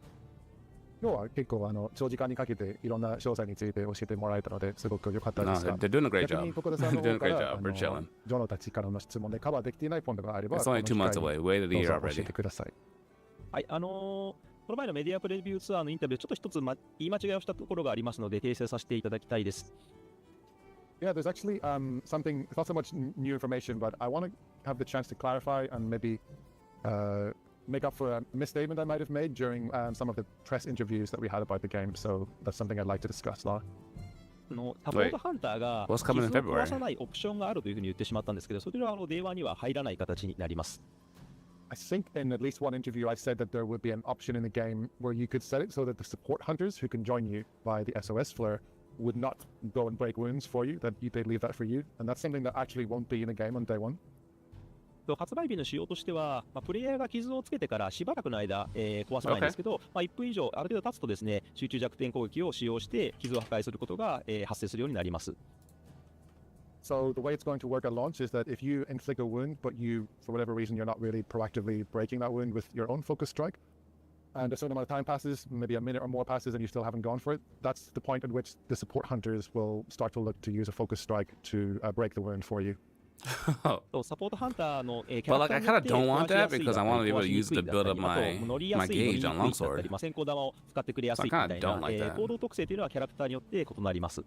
今日は結構長時間にかけていろんな詳細について教えてもらえたのですごく良かったで No, すが they're doing a great 逆 job. にここでさん They're の doing a 方か great ら job. We're chilling. ジョノたちからの質問でカバーできていないポイントがあれば It's only 2 months この away. 機 Wait a 会に year どうぞ教え already. てください。はい、この前のメディアプレビューツアーのインタビュー、ちょっと一つ、言い間違いをしたところがありますので、訂正させていただきたいです。Yeah, there's actually something, it's not so much new information, but I want to have the chance to clarify and maybe make up for a misstatement I might have made during some of the press interviews that we had about the game. So that's something I'd like to discuss now. サポートハンターが What's coming in 傷を February? 壊さないオプションがあるというふうに言ってしまったんですけど、それは電話には入らない形になります。I think in at least one interview I said that there would be an option in the game where you could set it so that the support hunters who can join you by the SOS flare would not go and break wounds for you, that they'd leave that for you. And that's something that actually won't be in the game on day one. 発売日の仕様としては、プレイヤーが傷をつけてからしばらくの間、壊さないんですけど、1分以上ある程度経つとですね、集中弱点攻撃を使用して傷を破壊することが、発生するようになります。So the way it's going to work at launch is that if you inflict a wound, but you, for whatever reason, you're not really proactively breaking that wound with your own focus strike, and a certain amount of time passes, maybe a minute or more passes, and you still haven't gone for it, that's the point at which the support hunters will start to look to use a focus strike to break the wound for you. サポートハンターのキャ But ラ like, ク I ター kind に of よ don't って want 壊 that しやすい because I だ want った to り be able 壊 to しに use く the いだった build り up あ my と乗りや my すい乗り gauge にく on いだった longsword. り先行玉を使ってくれやす So い I みた kinda いな don't like that. 行動特性というのはキャラクターによって異なります。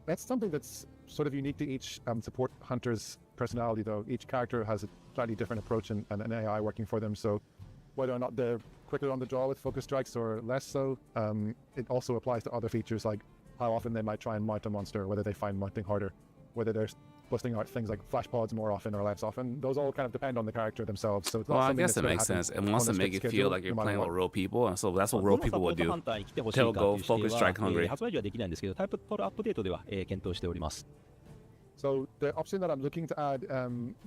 That's something that's sort of unique to each support hunter's personality, though. Each character has a slightly different approach and an AI working for them. So whether or not they're quicker on the draw with focus strikes or less so, it also applies to other features like how often they might try and mount a monster, whether they find mounting harder, whether they're busting out things like flash pods more often or less often. Those all kind of depend on the character themselves. So it's not Well, I something guess that's it gonna makes happen sense. It wants on to a make strict it schedule, feel like you're no matter playing what. with real people, and so that's what ど real のサ people ポ will ート do. ハンターに来てほしいか They'll と go いう指定 focus は strike hungry. 発売日はできないんですけど、タイプポールアップデートでは、検討しております。So the option that I'm looking to add,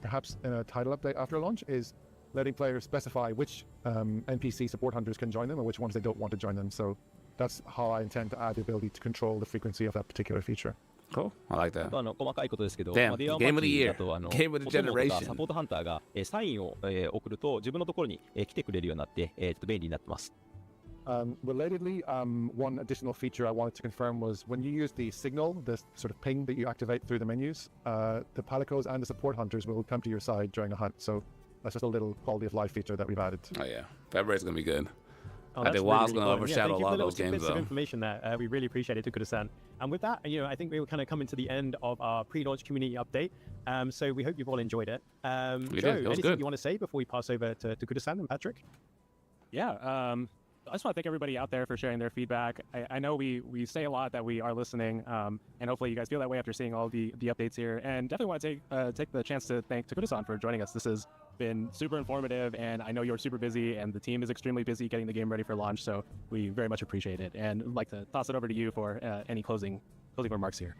perhaps in a title update after launch, is letting players specify which NPC support hunters can join them and which ones they don't want to join them. So that's how I intend to add the ability to control the frequency of that particular feature. Cool. I like あ that. と細かいことですけど、Damn, 電話 Game マ of the ッチ year. だとGame of the お供とか generation. サポートハンターが、サインを、送ると自分のところに、来てくれるようになって、ちょっと便利になってます。Relatedly, one additional feature I wanted to confirm was when you use the signal, the sort of ping that you activate through the menus, the palicos and the support hunters will come to your side during a hunt. So that's just a little quality of life feature that we've added. Oh yeah, February's gonna be good. Oh, I that's think really, WoW's really gonna cool. overshadow Thank a you lot for of the those little games, tidbits of though. information there. We really appreciate it, Tokuda-san. And with that, I think we were kind of coming to the end of our pre-launch community update. So we hope you've all enjoyed it. We Joe, did. It was anything good. you want to say before we pass over to Tokuda-san and Patrick? Yeah, I just want to thank everybody out there for sharing their feedback. I know we say a lot that we are listening, and hopefully you guys feel that way after seeing all the updates here. And definitely want to take the chance to thank Tokuda-san for joining us. This has been super informative, and I know you're super busy, and the team is extremely busy getting the game ready for launch. So we very much appreciate it, and I'd like to toss it over to you for any closing remarks here.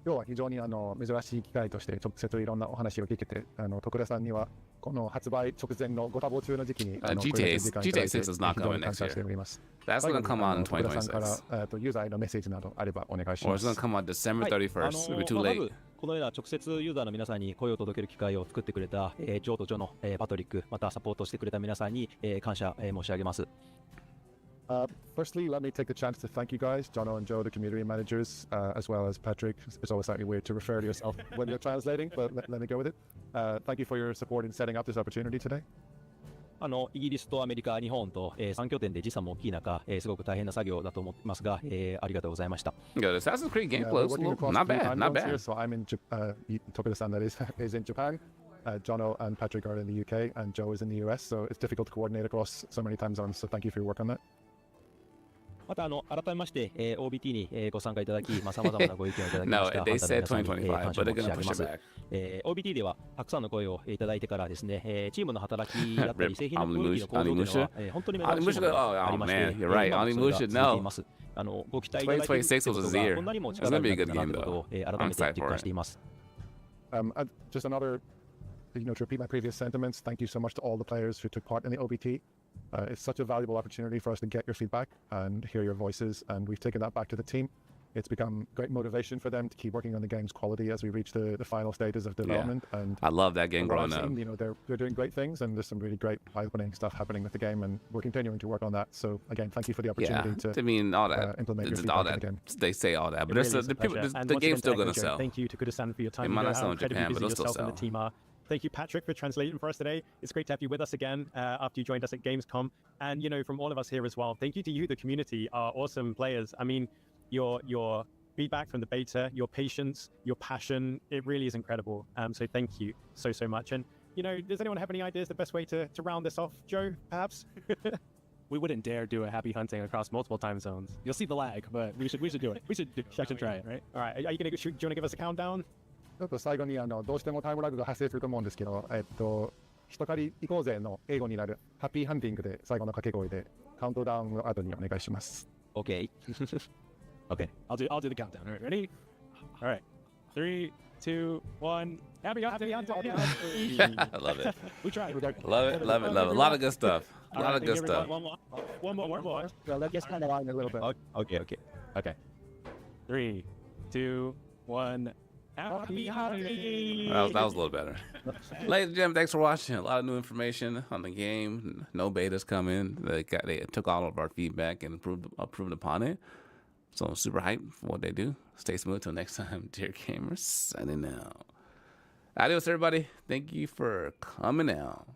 今日は非常に珍しい機会として直接いろんなお話を聞けて、徳田さんにはこの発売直前のご多忙中の時期に GTA 6 is not coming next year. しております。 That's gonna come out in 徳田さんから 2026. ユーザーへのメッセージなどあればお願いし Or ま it's gonna す。 come out December 31st. It'll be too まず late. このような直接ユーザーの皆さんに声を届ける機会を作ってくれた、ジョーとジョの、パトリック、またサポートしてくれた皆さんに、感謝、申し上げます。Firstly, let me take the chance to thank you guys, Jono and Joe, the community managers, as well as Patrick. It's always slightly weird to refer to yourself when you're translating, but let me go with it. Thank you for your support in setting up this opportunity today. イギリスとアメリカ、日本と、3拠点で時差も大きい中、すごく大変な作業だと思ってますが、ありがとうございました。 Yo, the Assassin's Creed Yeah, gameplay we're looks working across not three bad, time not zones here, bad. so I'm in Tokuda-san that is in Japan. Jono and Patrick are in the UK, and Joe is in the US, so it's difficult to coordinate across so many time zones. So thank you for your work on that. また改めまして、OBT に、ご参加いただき、さまざまなご意見をいただきま No, した。 they ファン said タの皆さんに、 2025, 感謝 but they're 申し gonna 上げ push ま it す。 back. OBT ではたくさんの声をいただいてからですね、チームの働きだったり、 Rip 製品のクオリティの向上というのは、本当に目覚ましいものがありまして、 Oh, man, you're right. 今もそれが Onimusha, 続いて no. います。ご期待いただいているということが、 2026 was こんなにも It's 力 gonna に be な a るん good だな game, ということ though. を、改め I'm て excited 実 for 感 it. しています。Just another to repeat my previous sentiments, thank you so much to all the players who took part in the OBT. It's such a valuable opportunity for us to get your feedback and hear your voices, and we've taken that back to the team. It's become great motivation for them to keep working on the game's quality as we reach the final stages of development. And I love that game from what growing I've up. seen, they're doing great things, and there's some really great eye-opening stuff happening with the game, and we're continuing to work on that. So again, thank you for the Yeah, opportunity to I mean, all that. implement your It's feedback all in the that. game. They say all that, but It there's really is the a pleasure. And the once game's again, still to going echo to Joe, sell. Thank you to Kudasan for your time. It You might know not how sell in incredibly Japan, but busy it'll still yourself and the sell. team are. Thank you, Patrick, for translating for us today. It's great to have you with us again after you joined us at Gamescom. And, from all of us here as well, thank you to you, the community, our awesome players. I mean, your feedback from the beta, your patience, your passion, it really is incredible. So thank you so much. And, does anyone have any ideas the best way to round this off? Joe, perhaps? We wouldn't dare do a happy hunting across multiple time zones. You'll see the lag, but we should do it. We should try it, right? All right. Do you want to give us a countdown? ちょっと最後にどうしてもタイムラグが発生すると思うんですけど、人狩り行こうぜの英語になるハッピーハンティングで最後の掛け声でカウントダウンの後にお願いします。OK。OK。I'll do the countdown. All right, ready? All right. 3, 2, 1. Happy hunting! I love it. We tried. Love it. A lot of good stuff. A lot of good stuff. One more. Well, let's kind of line a little bit. OK。 3, 2, 1. Happy hunting! That was a little better. Ladies and gentlemen, thanks for watching. A lot of new information on the game. No betas coming. They took all of our feedback and improved upon it. So I'm super hyped for what they do. Stay smooth till next time. Dear gamers, signing out. Adios, everybody. Thank you for coming out.